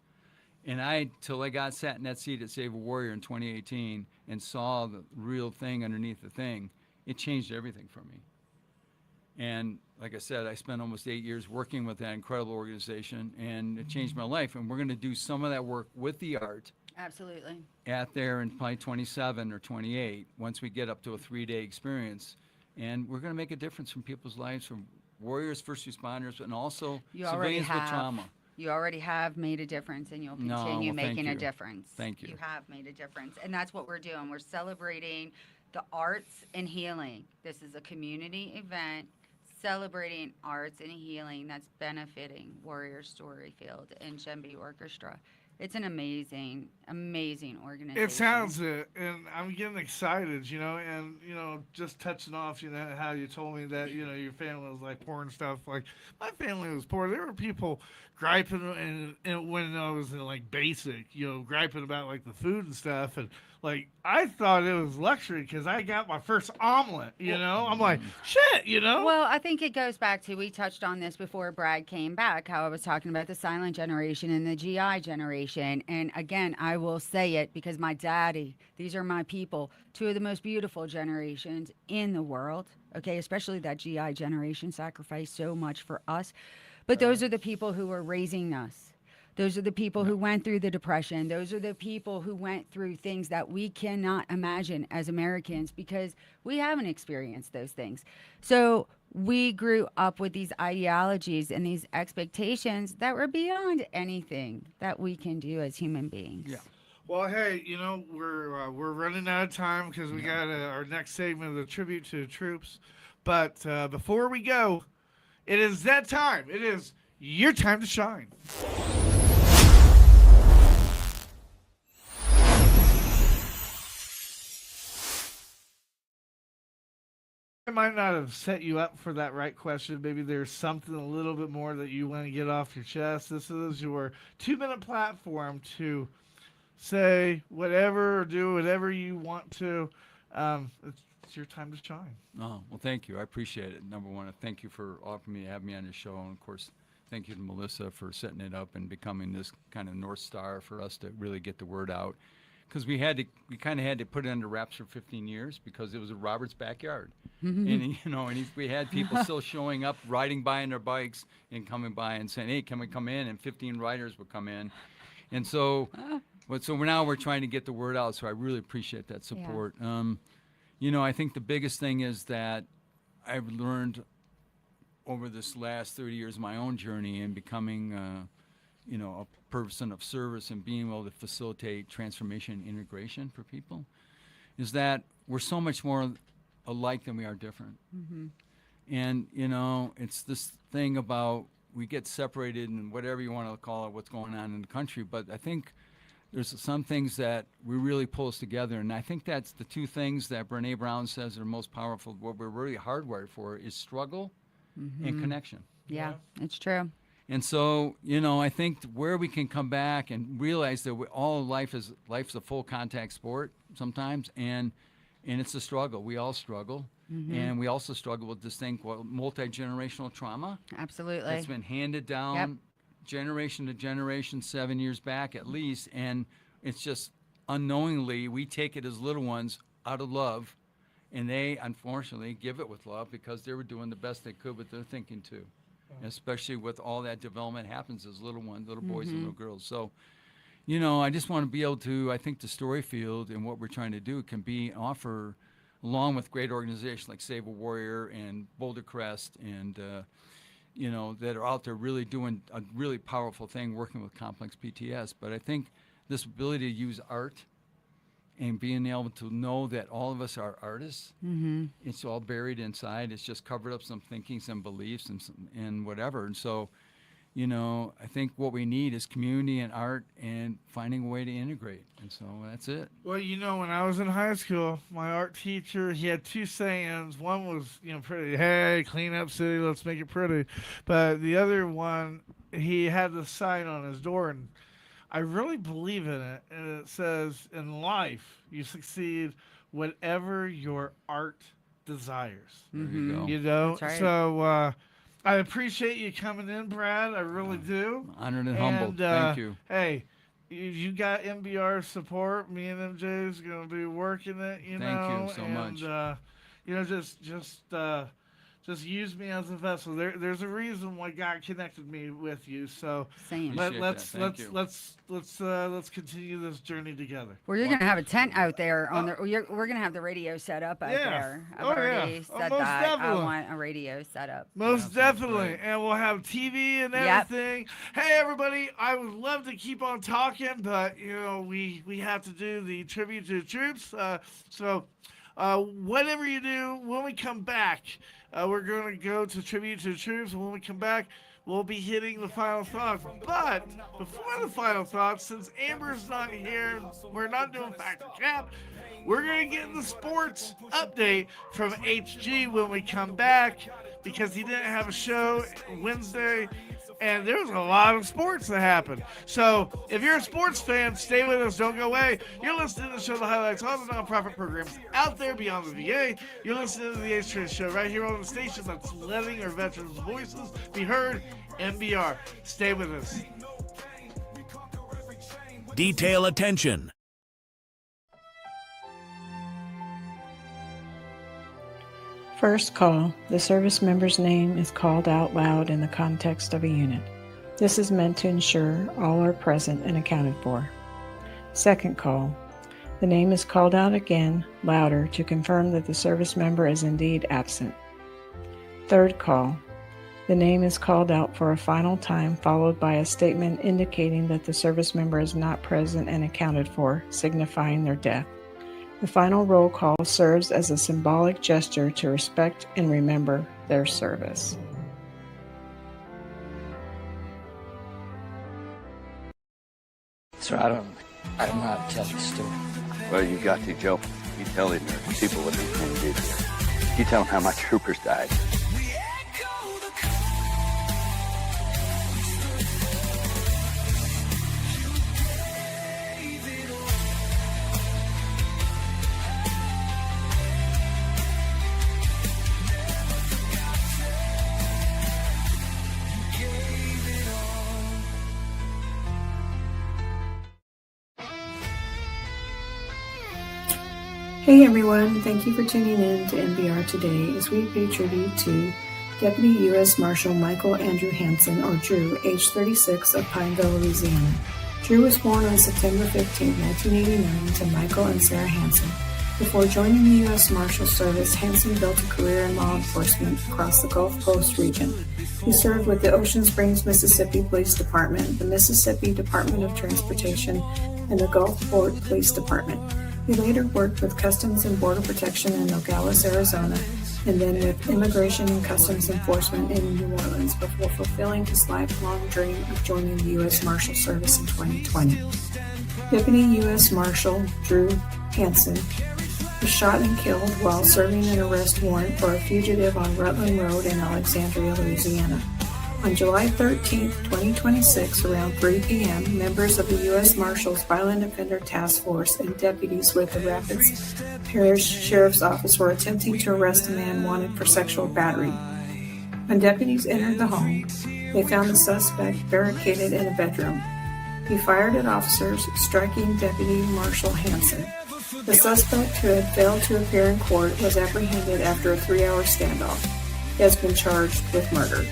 And till I sat in that seat at Save a Warrior in 2018 and saw the real thing underneath the thing, it changed everything for me. And like I said, I spent almost 8 years working with that incredible organization, and it changed my life. And we're going to do some of that work with the art Absolutely. at there in probably 27 or 28 once we get up to a 3-day experience. And we're going to make a difference in people's lives, from warriors, first responders, and also You already civilians with have. trauma. You already have made a difference, and you'll No, continue well, thank making a you. difference. Thank you. You have made a difference, and that's what we're doing. We're celebrating the arts and healing. This is a community event celebrating arts and healing that's benefiting Warrior Storyfield and Djembe Orchestra. It's an amazing, amazing organization. It sounds it, and I'm getting excited, and, just touching off, how you told me that, your family was like poor and stuff. Like, my family was poor. There were people griping and when I was in like basic, griping about like the food and stuff, and like I thought it was luxury because I got my first omelet. I'm like, shit. Well, I think it goes back to, we touched on this before Brad came back, how I was talking about the silent generation and the GI generation. And again, I will say it because my daddy, these are my people, two of the most beautiful generations in the world. Okay, especially that GI generation sacrificed so much for us. But those are the people who were raising us. Those are the people who went through the Depression. Those are the people who went through things that we cannot imagine as Americans because we haven't experienced those things. So we grew up with these ideologies and these expectations that were beyond anything that we can do as human beings. Yeah. Well, hey, we're running out of time because we got our next segment of the tribute to the troops. But before we go, it is that time. It is your time to shine. I might not have set you up for that right question. Maybe there's something a little bit more that you want to get off your chest. This is your 2-minute platform to say whatever or do whatever you want to. It's your time to shine. Oh, well, thank you. I appreciate it. Number one, thank you for offering me to have me on your show. And, of course, thank you to Melissa for setting it up and becoming this kind of North Star for us to really get the word out. Because we kind of had to put it under wraps for 15 years because it was Robert's backyard. And we had people still showing up, riding by on their bikes and coming by and saying, hey, can we come in? And 15 riders would come in. And so, now we're trying to get the word out. So I really appreciate that support. Yeah. I think the biggest thing is that I've learned over this last 30 years of my own journey in becoming, a person of service and being able to facilitate transformation and integration for people, is that we're so much more alike than we are different. Mm-hmm. And, it's this thing about we get separated and whatever you want to call it, what's going on in the country. But I think there's some things that we really pull us together. And I think that's the two things that Brene Brown says are most powerful. What we're really hardwired for is struggle and connection. Yeah, it's true. And so, I think where we can come back and realize that life's a full contact sport sometimes, and it's a struggle. We all struggle. Mm-hmm. And we also struggle with this thing called multi-generational trauma. Absolutely. It's been handed down generation to generation, 7 years back at least, and it's just unknowingly we take it as little ones out of love, and they unfortunately give it with love because they were doing the best they could with their thinking too. Especially with all that development happens as little boys and little girls. So, I just want to be able to, I think the story field and what we're trying to do can offer, along with great organizations like Save a Warrior and Boulder Crest and, that are out there really doing a really powerful thing working with complex PTS. But I think this ability to use art and being able to know that all of us are artists, it's all buried inside. It's just covered up some thinking, some beliefs, and whatever. And so, I think what we need is community and art and finding a way to integrate. And so that's it. Well, when I was in high school, my art teacher, he had two sayings. One was, pretty, hey, clean up city, let's make it pretty. But the other one, he had the sign on his door, and I really believe in it, and it says, in life, you succeed whatever your art desires. There you go. That's right. So I appreciate you coming in, Brad. I really do. Honored and humbled. Thank you. Hey, you got MBR support. Me and MJ is going to be working it, Thank you so much. Just use me as a vessel. There's a reason why God connected me with you. So Same. let's continue this journey together. We're gonna have a tent out there on the. We're gonna have the radio set up out there. I've already said most that. definitely. I want a radio set up. Most definitely, and we'll have TV and everything. Hey, everybody! I would love to keep on talking, but we have to do the tribute to the troops. So whatever you do, when we come back. We're going to go to tribute to the troops. When we come back, we'll be hitting the final thoughts. But before the final thoughts, since Amber's not here, we're not doing Factor Cap. We're going to get the sports update from HG when we come back because he didn't have a show Wednesday. And there's a lot of sports that happen. So if you're a sports fan, stay with us. Don't go away. You're listening to the show, the highlights, all the nonprofit programs out there beyond the VA. You're listening to the H-Train Show right here on the station that's letting our veterans' voices be heard, MBR. Stay with us. Detail attention. First call, the service member's name is called out loud in the context of a unit. This is meant to ensure all are present and accounted for. Second call, the name is called out again, louder, to confirm that the service member is indeed absent. Third call, the name is called out for a final time, followed by a statement indicating that the service member is not present and accounted for, signifying their death. The final roll call serves as a symbolic gesture to respect and remember their service. Sir, I don't know how to tell the story. Well, you got to, Joe. You tell the people what these men did here. You tell them how my troopers died. Hey everyone, thank you for tuning in to NBR today as we pay tribute to Deputy U.S. Marshal Michael Andrew Hansen, or Drew, age 36, of Pineville, Louisiana. Drew was born on September 15, 1989 to Michael and Sarah Hansen. Before joining the U.S. Marshal Service, Hansen built a career in law enforcement across the Gulf Coast region. He served with the Ocean Springs, Mississippi Police Department, the Mississippi Department of Transportation, and the Gulfport Police Department. He later worked with Customs and Border Protection in Nogales, Arizona, and then with Immigration and Customs Enforcement in New Orleans before fulfilling his lifelong dream of joining the U.S. Marshal Service in 2020. Deputy U.S. Marshal Drew Hansen was shot and killed while serving an arrest warrant for a fugitive on Rutland Road in Alexandria, Louisiana. On July 13, 2026, around 3 p.m., members of the U.S. Marshals Violent Offender Task Force and deputies with the Rapids Parish Sheriff's Office were attempting to arrest a man wanted for sexual battery. When deputies entered the home, they found the suspect barricaded in a bedroom. He fired at officers, striking Deputy Marshal Hansen. The suspect, who had failed to appear in court, was apprehended after a 3-hour standoff. He has been charged with murder.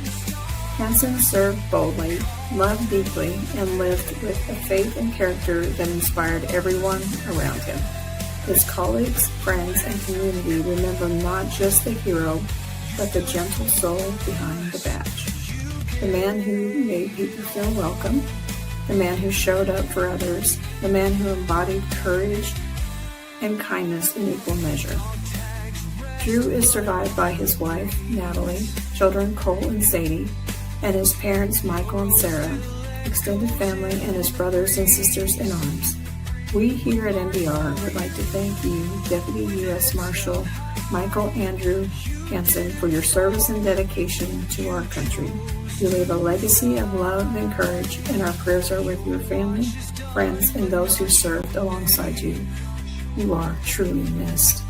Hansen served boldly, loved deeply, and lived with a faith and character that inspired everyone around him. His colleagues, friends, and community remember not just the hero, but the gentle soul behind the badge. The man who made people feel welcome, the man who showed up for others, the man who embodied courage and kindness in equal measure. Drew is survived by his wife, Natalie, children Cole and Sadie, and his parents, Michael and Sarah, extended family, and his brothers and sisters in arms. We here at NBR would like to thank you, Deputy U.S. Marshal Michael Andrew Hansen, for your service and dedication to our country. You leave a legacy of love and courage, and our prayers are with your family, friends, and those who served alongside you. You are truly missed.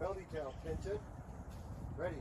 Bell detail, attention. Ready.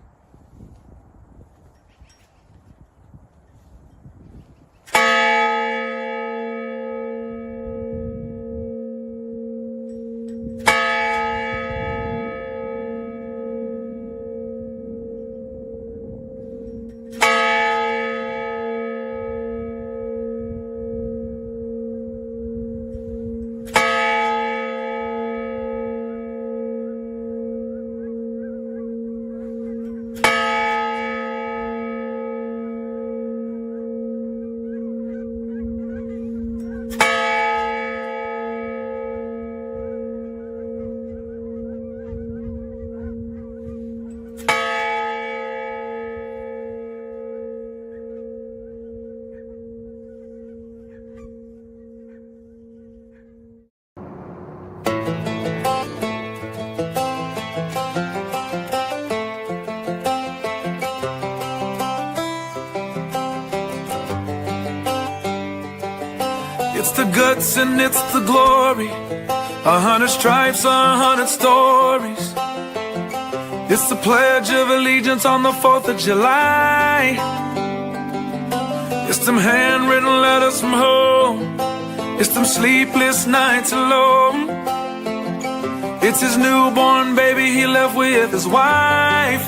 It's the guts and it's the glory. 100 stripes, 100 stories. It's the Pledge of Allegiance on the 4th of July. It's them handwritten letters from home. It's them sleepless nights alone. It's his newborn baby he left with his wife.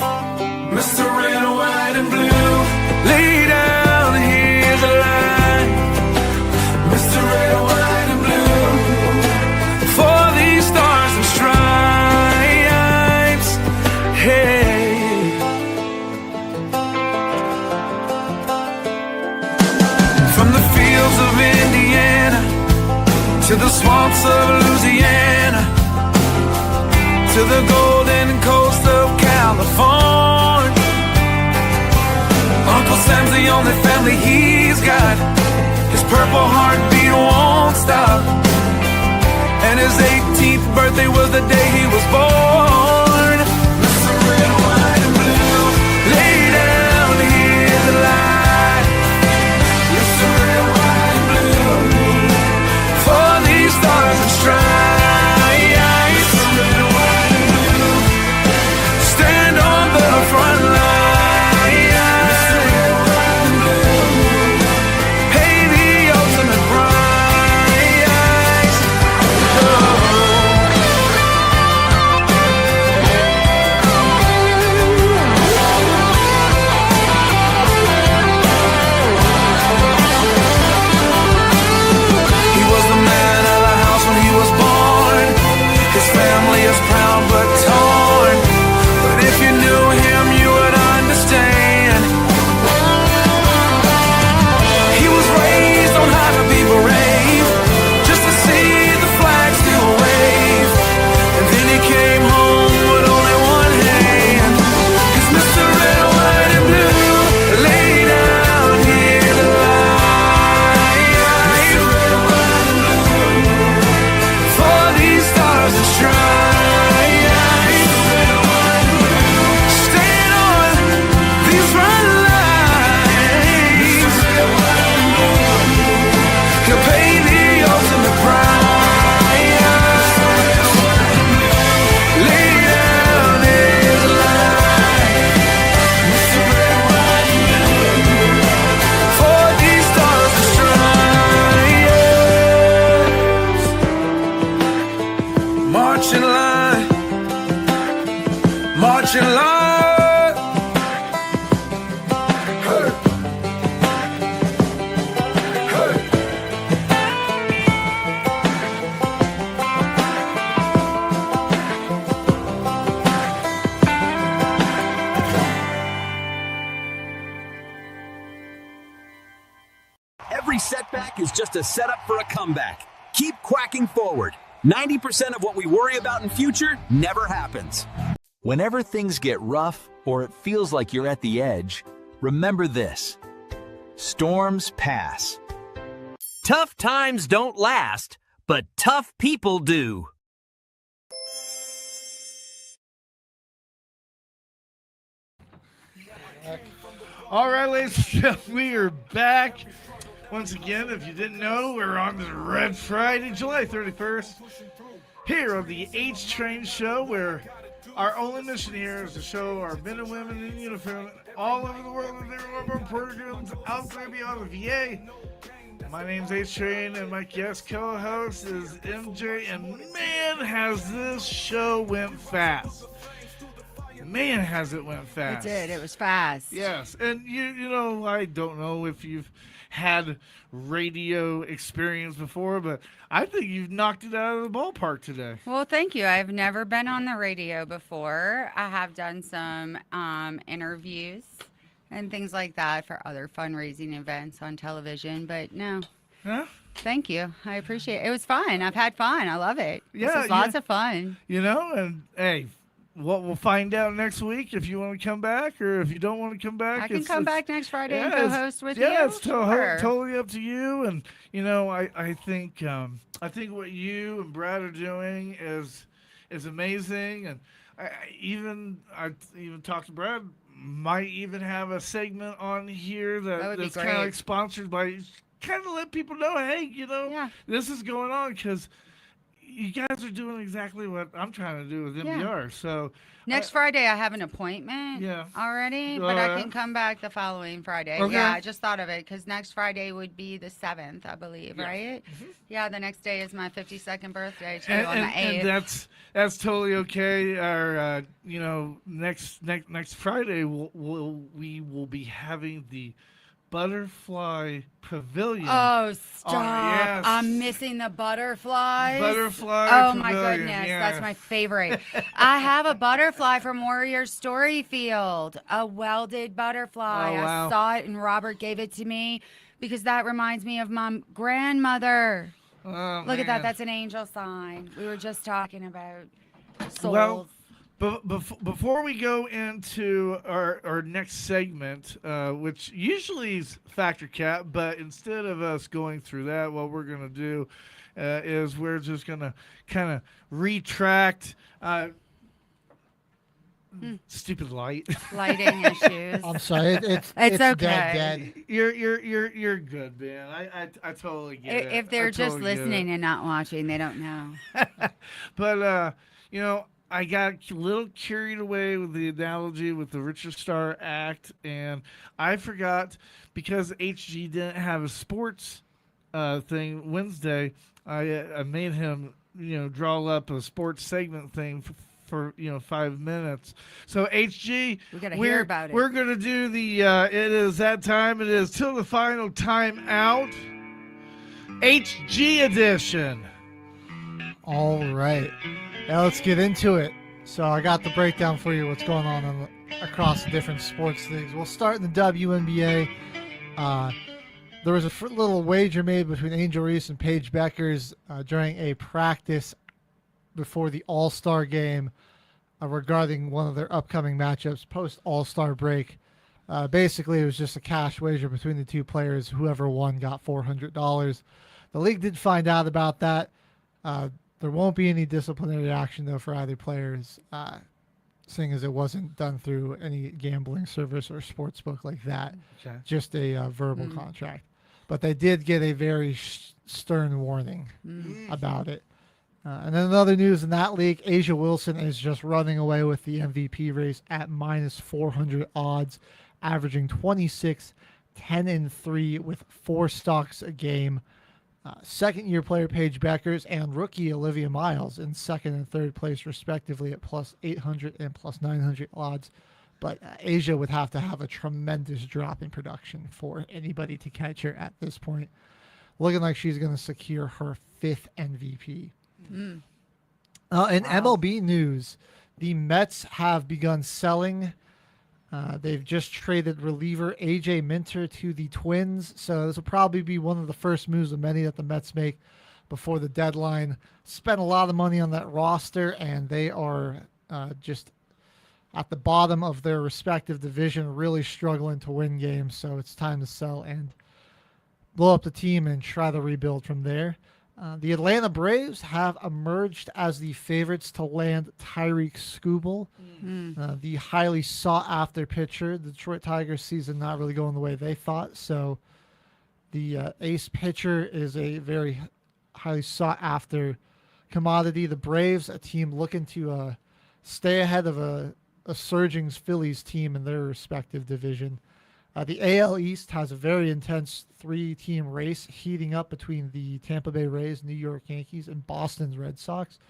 Mr. Red, White, and Blue, lay down, here's a line. Mr. Red, White, and Blue, for these stars and stripes. Hey. From the fields of Indiana to the swamps of Louisiana, to the golden coast of California, Uncle Sam's the only family he's got. His purple heartbeat won't stop, and his 18th birthday was the day he was born. Mr. Red, White, and Blue, lay down, here's the light. Mr. Red, White, and Blue, for these stars and stripes. Mr. Red, White, and Blue, stand on the front line. Mr. Red, White, and Blue, pay the ultimate price. Oh. He was the man of the house when he was born. His family is proud but torn. But if you knew him, you would understand. He was raised on how to be brave, just to see the flag still wave. And then he came home with only one hand. He's Mr. Red, White, and Blue, lay down here to lie. Mr. Red, White, and Blue, for these stars and stripes. Stand on these front lines. He'll pay the ultimate price. Lay down his life. Mr. Red, White, and Blue, for these stars and stripes. March in line, march in line. Hey. Hey. Every setback is just a setup for a comeback. Keep quacking forward. 90% of what we worry about in future never happens. Whenever things get rough or it feels like you're at the edge, remember this: storms pass. Tough times don't last, but tough people do. All right, ladies and gentlemen, we are back. Once again, if you didn't know, we're on the Red Friday, July 31st, here on the H Train Show, where our only mission here is to show our men and women in uniform all over the world that there are more programs out there beyond the VA. My name's H Train, and my guest co-host is MJ, and man, has this show went fast. Man, has it went fast. It did. It was fast. Yes, and you know, I don't know if you've had radio experience before, but I think you've knocked it out of the ballpark today. Well, thank you. I've never been on the radio before. I have done some interviews and things like that for other fundraising events on television, but no. Huh? Thank you. I appreciate it. It was fun. I've had fun. I love it. Yeah, this was lots of fun. You know, and hey, what we'll find out next week if you want to come back or if you don't want to come back. I can come back next Friday and it's- co-host with you. Yeah, it's Sure. totally up to you. And you know, I think what you and Brad are doing is amazing. And I even talked to Brad. Might even have a segment on here That would be that's kind of great. like sponsored by kind of let people know, hey, this is going on because you guys are doing exactly what I'm trying to do with MBR. So next Friday, I have an appointment already, but I can come back the following Friday. Okay. Yeah, I just thought of it because next Friday would be the 7th, I believe, right? Yeah, the next day is my 52nd birthday, too, on the 8th. And that's totally okay. Our next Friday we will be having the Butterfly Pavilion. Oh, stop. Yes. I'm missing the butterflies. Butterfly Oh, my Pavilion, goodness. yeah. That's my favorite. I have a butterfly from Warrior Storyfield, a welded butterfly. Oh, wow. I saw it, and Robert gave it to me because that reminds me of my grandmother. Oh, Look at that. man. That's an angel sign. We were just talking about souls. Well, before we go into our next segment, which usually is Factor Cap, but instead of us going through that, what we're going to do is we're just going to kind of retract. Stupid light. Lighting issues. I'm sorry. It's okay. dead. You're good, man. I totally get it. If they're I just totally get listening it. and not watching, they don't know. But I got a little carried away with the analogy with the Richard Starr Act, and I forgot because HG didn't have a sports thing Wednesday. I made him draw up a sports segment thing for 5 minutes. So HG, we gotta hear about it. We're gonna do the it is that time. It is till the final time out. HG edition. All right. Now let's get into it. So I got the breakdown for you what's going on across the different sports things. We'll start in the WNBA. There was a little wager made between Angel Reese and Paige Beckers during a practice before the All-Star game regarding one of their upcoming matchups post All-Star break. Basically, it was just a cash wager between the two players. Whoever won got $400. The league did find out about that. There won't be any disciplinary action, though, for either players, seeing as it wasn't done through any gambling service or sports book like that. Okay. Just a verbal contract. But they did get a very stern warning about it. And then another news in that league, Asia Wilson is just running away with the MVP race at minus 400 odds, averaging 26, 10, and 3 with 4 stocks a game. Second-year player Paige Beckers and rookie Olivia Miles in second and third place, respectively, at plus 800 and plus 900 odds. But Asia would have to have a tremendous drop in production for anybody to catch her at this point. Looking like she's going to secure her 5th MVP. In MLB news, the Mets have begun selling. They've just traded reliever A.J. Minter to the Twins, so this will probably be one of the first moves of many that the Mets make before the deadline. Spent a lot of money on that roster, and they are just at the bottom of their respective division, really struggling to win games, so it's time to sell and blow up the team and try to rebuild from there. The Atlanta Braves have emerged as the favorites to land Tyreek Skubal, the highly sought-after pitcher. The Detroit Tigers season not really going the way they thought, so the ace pitcher is a very highly sought-after commodity. The Braves, a team looking to stay ahead of a surging Phillies team in their respective division. The AL East has a very intense 3-team race heating up between the Tampa Bay Rays, New York Yankees, and Boston Red Sox.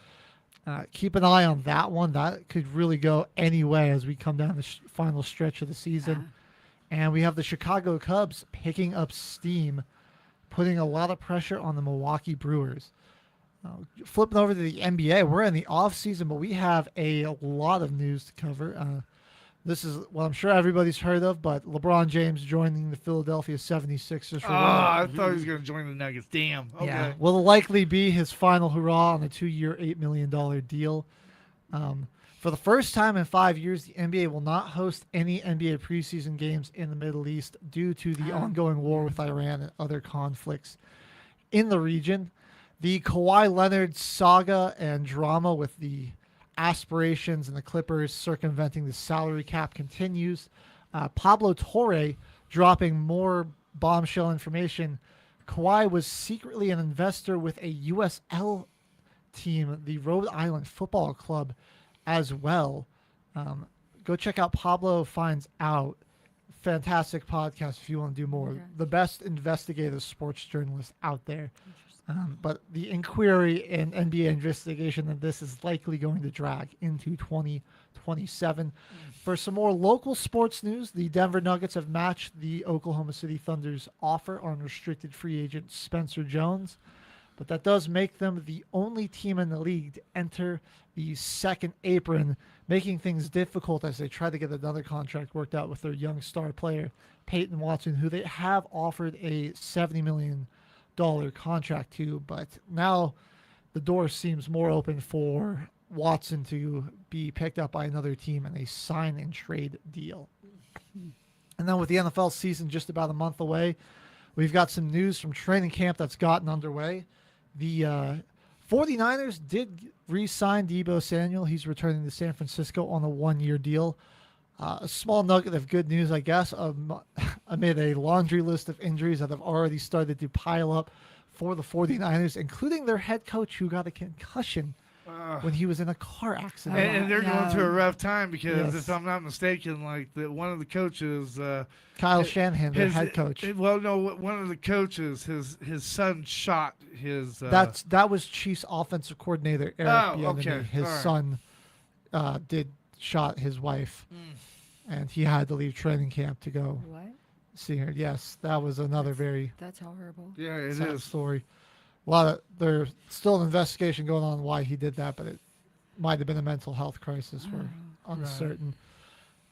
Keep an eye on that one. That could really go any way as we come down the final stretch of the season. And we have the Chicago Cubs picking up steam, putting a lot of pressure on the Milwaukee Brewers. Flipping over to the NBA, we're in the offseason, but we have a lot of news to cover. This is what I'm sure everybody's heard of, but LeBron James joining the Philadelphia 76ers. For I thought he was going to join the Nuggets. Damn. Okay. Yeah, will likely be his final hurrah on a 2-year, $8 million deal. For the first time in 5 years, the NBA will not host any NBA preseason games in the Middle East due to the ongoing war with Iran and other conflicts in the region. The Kawhi Leonard saga and drama with the aspirations and the Clippers circumventing the salary cap continues. Pablo Torre dropping more bombshell information Kawhi was secretly an investor with a USL team, the Rhode Island Football Club, as well. Go check out Pablo Finds Out. Fantastic podcast if you want to do more. Okay. The best investigative sports journalist out there. But the inquiry and NBA investigation of this is likely going to drag into 2027. For some more local sports news, the Denver Nuggets have matched the Oklahoma City Thunder's offer on restricted free agent Spencer Jones. But that does make them the only team in the league to enter the second apron, making things difficult as they try to get another contract worked out with their young star player, Peyton Watson, who they have offered a $70 million contract to. But now the door seems more open for Watson to be picked up by another team in a sign and trade deal. And then with the NFL season just about a month away, we've got some news from training camp that's gotten underway. The 49ers did re-sign Deebo Samuel. He's returning to San Francisco on a one-year deal. A small nugget of good news, I guess, amid a laundry list of injuries that have already started to pile up for the 49ers, including their head coach who got a concussion when he was in a car accident. And they're going through a rough time because, if I'm not mistaken, one of the coaches, Kyle Shanahan, their head coach. Well, no, one of the coaches, his son shot his. That was Chiefs offensive coordinator Eric Bieniemy. Okay. His son did shot his wife, and he had to leave training camp to go see her. Yes, that was another That's horrible. Yeah, it sad is. story. There's still an investigation going on why he did that, but it might have been a mental health crisis. We're uncertain.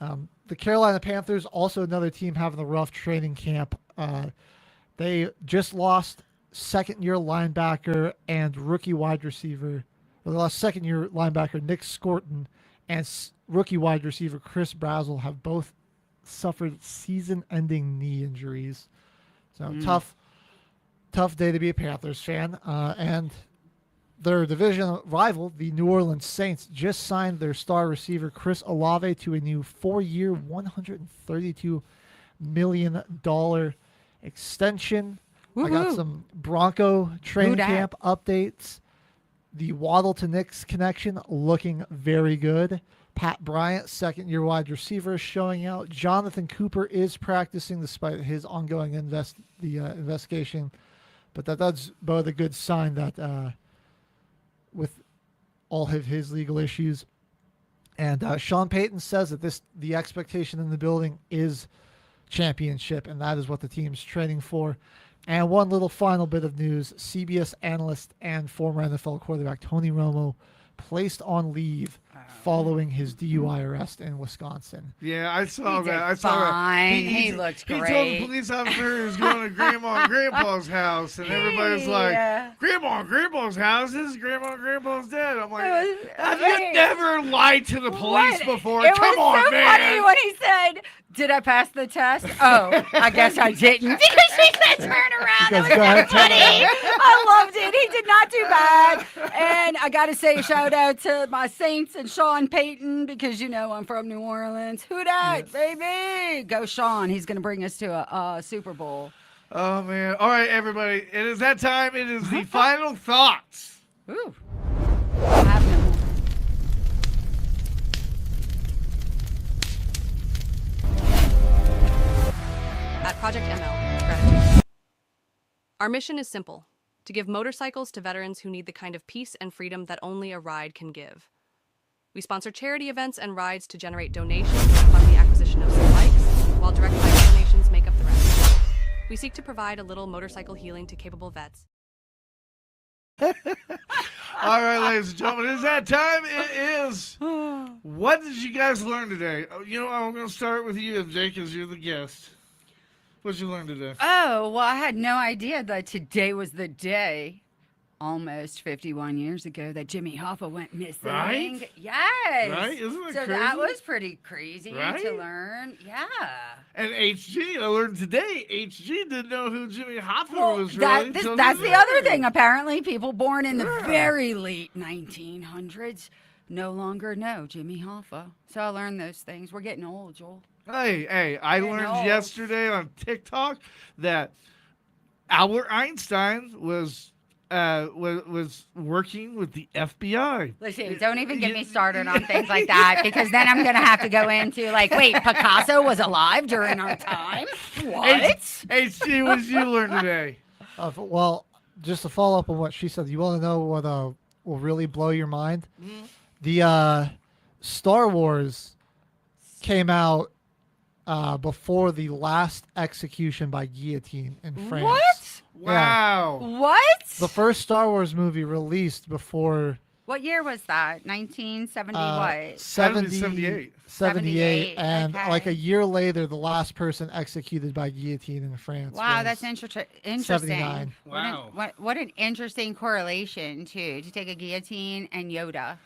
The Carolina Panthers, also another team having a rough training camp. They just lost second-year linebacker and rookie wide receiver. They lost second-year linebacker Nick Scorton and rookie wide receiver Chris Brazzell have both suffered season-ending knee injuries. So tough day to be a Panthers fan. And their division rival, the New Orleans Saints, just signed their star receiver Chris Olave to a new 4-year, $132 million extension. I got some Bronco training camp updates. The Waddle to Knicks connection looking very good. Pat Bryant, second-year wide receiver, showing out. Jonathan Cooper is practicing despite his ongoing investigation. But that does bode a good sign that with all of his legal issues. And Sean Payton says that the expectation in the building is championship, and that is what the team's training for. And one little final bit of news, CBS analyst and former NFL quarterback Tony Romo placed on leave following his DUI arrest in Wisconsin. Yeah, I saw that. I saw that. He looked great. He told the police officer he was going to Grandma and Grandpa's house, and everybody's like, Grandma and Grandpa's house? This is Grandma and Grandpa's dead. I'm like, have you never lied to the police before? Come on, man. It was so funny when he said, did I pass the test? Oh, I guess I didn't. Because she said turn around. That was so funny. I loved it. He did not do bad. And I got to say shout out to my Saints and Sean Payton because, I'm from New Orleans. Who dat, baby? Go Sean. He's going to bring us to a Super Bowl. Oh, man. All right, everybody. It is that time. It is the final thoughts. Ooh. At Project ML, gratitude. Our mission is simple, to give motorcycles to veterans who need the kind of peace and freedom that only a ride can give. We sponsor charity events and rides to generate donations and fund the acquisition of some bikes, while direct bike donations make up the rest. We seek to provide a little motorcycle healing to capable vets. All right, ladies and gentlemen, it is that time. It is. What did you guys learn today? I'm going to start with you, Jake, because you're the guest. What did you learn today? Oh, well, I had no idea that today was the day, almost 51 years ago, that Jimmy Hoffa went missing. Right? Yes. Right? Isn't that so crazy? That was pretty crazy Right? to learn. Yeah. And HG, I learned today, HG didn't know who Jimmy Hoffa was really. That's the other thing. Apparently, people born in the very late 1900s no longer know Jimmy Hoffa. So I learned those things. We're getting old, Joel. Hey, I learned yesterday on TikTok that Albert Einstein was working with the FBI. Listen, don't even get me started on things like that, because then I'm going to have to go into like, wait, Picasso was alive during our time? What? HG, what did you learn today? Well, just to follow up on what she said, you want to know what will really blow your mind? Mm-hmm. The Star Wars came out before the last execution by guillotine in France. What? Wow. What? The first Star Wars movie released before... What year was that? 1970 what? 78. 78. And okay. like a year later, the last person executed by guillotine in France. Wow, was that's interesting. 79. Wow. What an interesting correlation, too, to take a guillotine and Yoda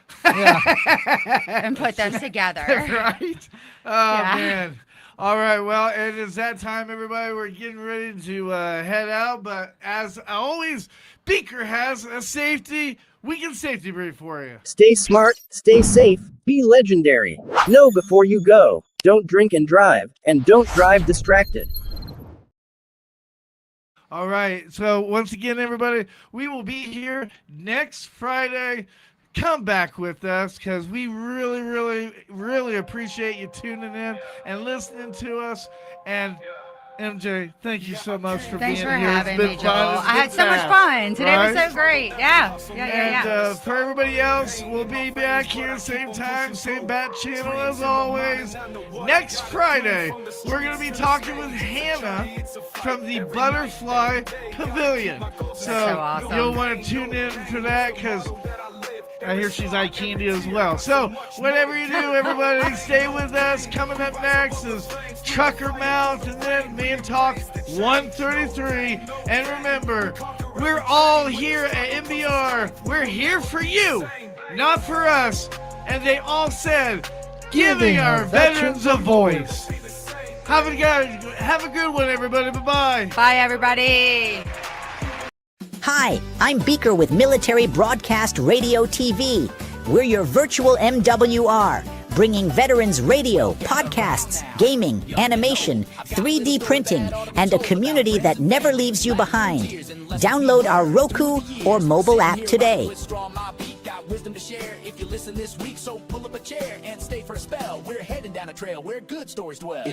and put them together. Right? Oh, man. All right, well, it is that time, everybody. We're getting ready to head out, but as always, Beaker has a weekend safety brief for you. Stay smart, stay safe, be legendary. Know before you go. Don't drink and drive, and don't drive distracted. All right, so once again, everybody, we will be here next Friday. Come back with us, because we really, really, really appreciate you tuning in and listening to us. And MJ, thank you so much for being here. Thanks for having me, Joel. I had so much fun. Today was so great. Yeah. And for everybody else, we'll be back here same time, same bat channel as always. Next Friday, we're going to be talking with Hannah from the Butterfly Pavilion. So awesome. You'll want to tune in for that, because I hear she's eye candy as well. So, whatever you do, everybody, stay with us. Coming up next is Trucker Mouth, and then Man Talk 133. And remember, we're all here at MBR. We're here for you, not for us. And they all said, giving our veterans a voice. Have a good one, everybody. Bye-bye. Bye, everybody. Hi, I'm Beaker with Military Broadcast Radio TV. We're your virtual MWR, bringing veterans radio, podcasts, gaming, animation, 3D printing, and a community that never leaves you behind. Download our Roku or mobile app today. Wisdom to share if you listen this week, so pull up a chair and stay for a spell. We're heading down a trail where good stories dwell.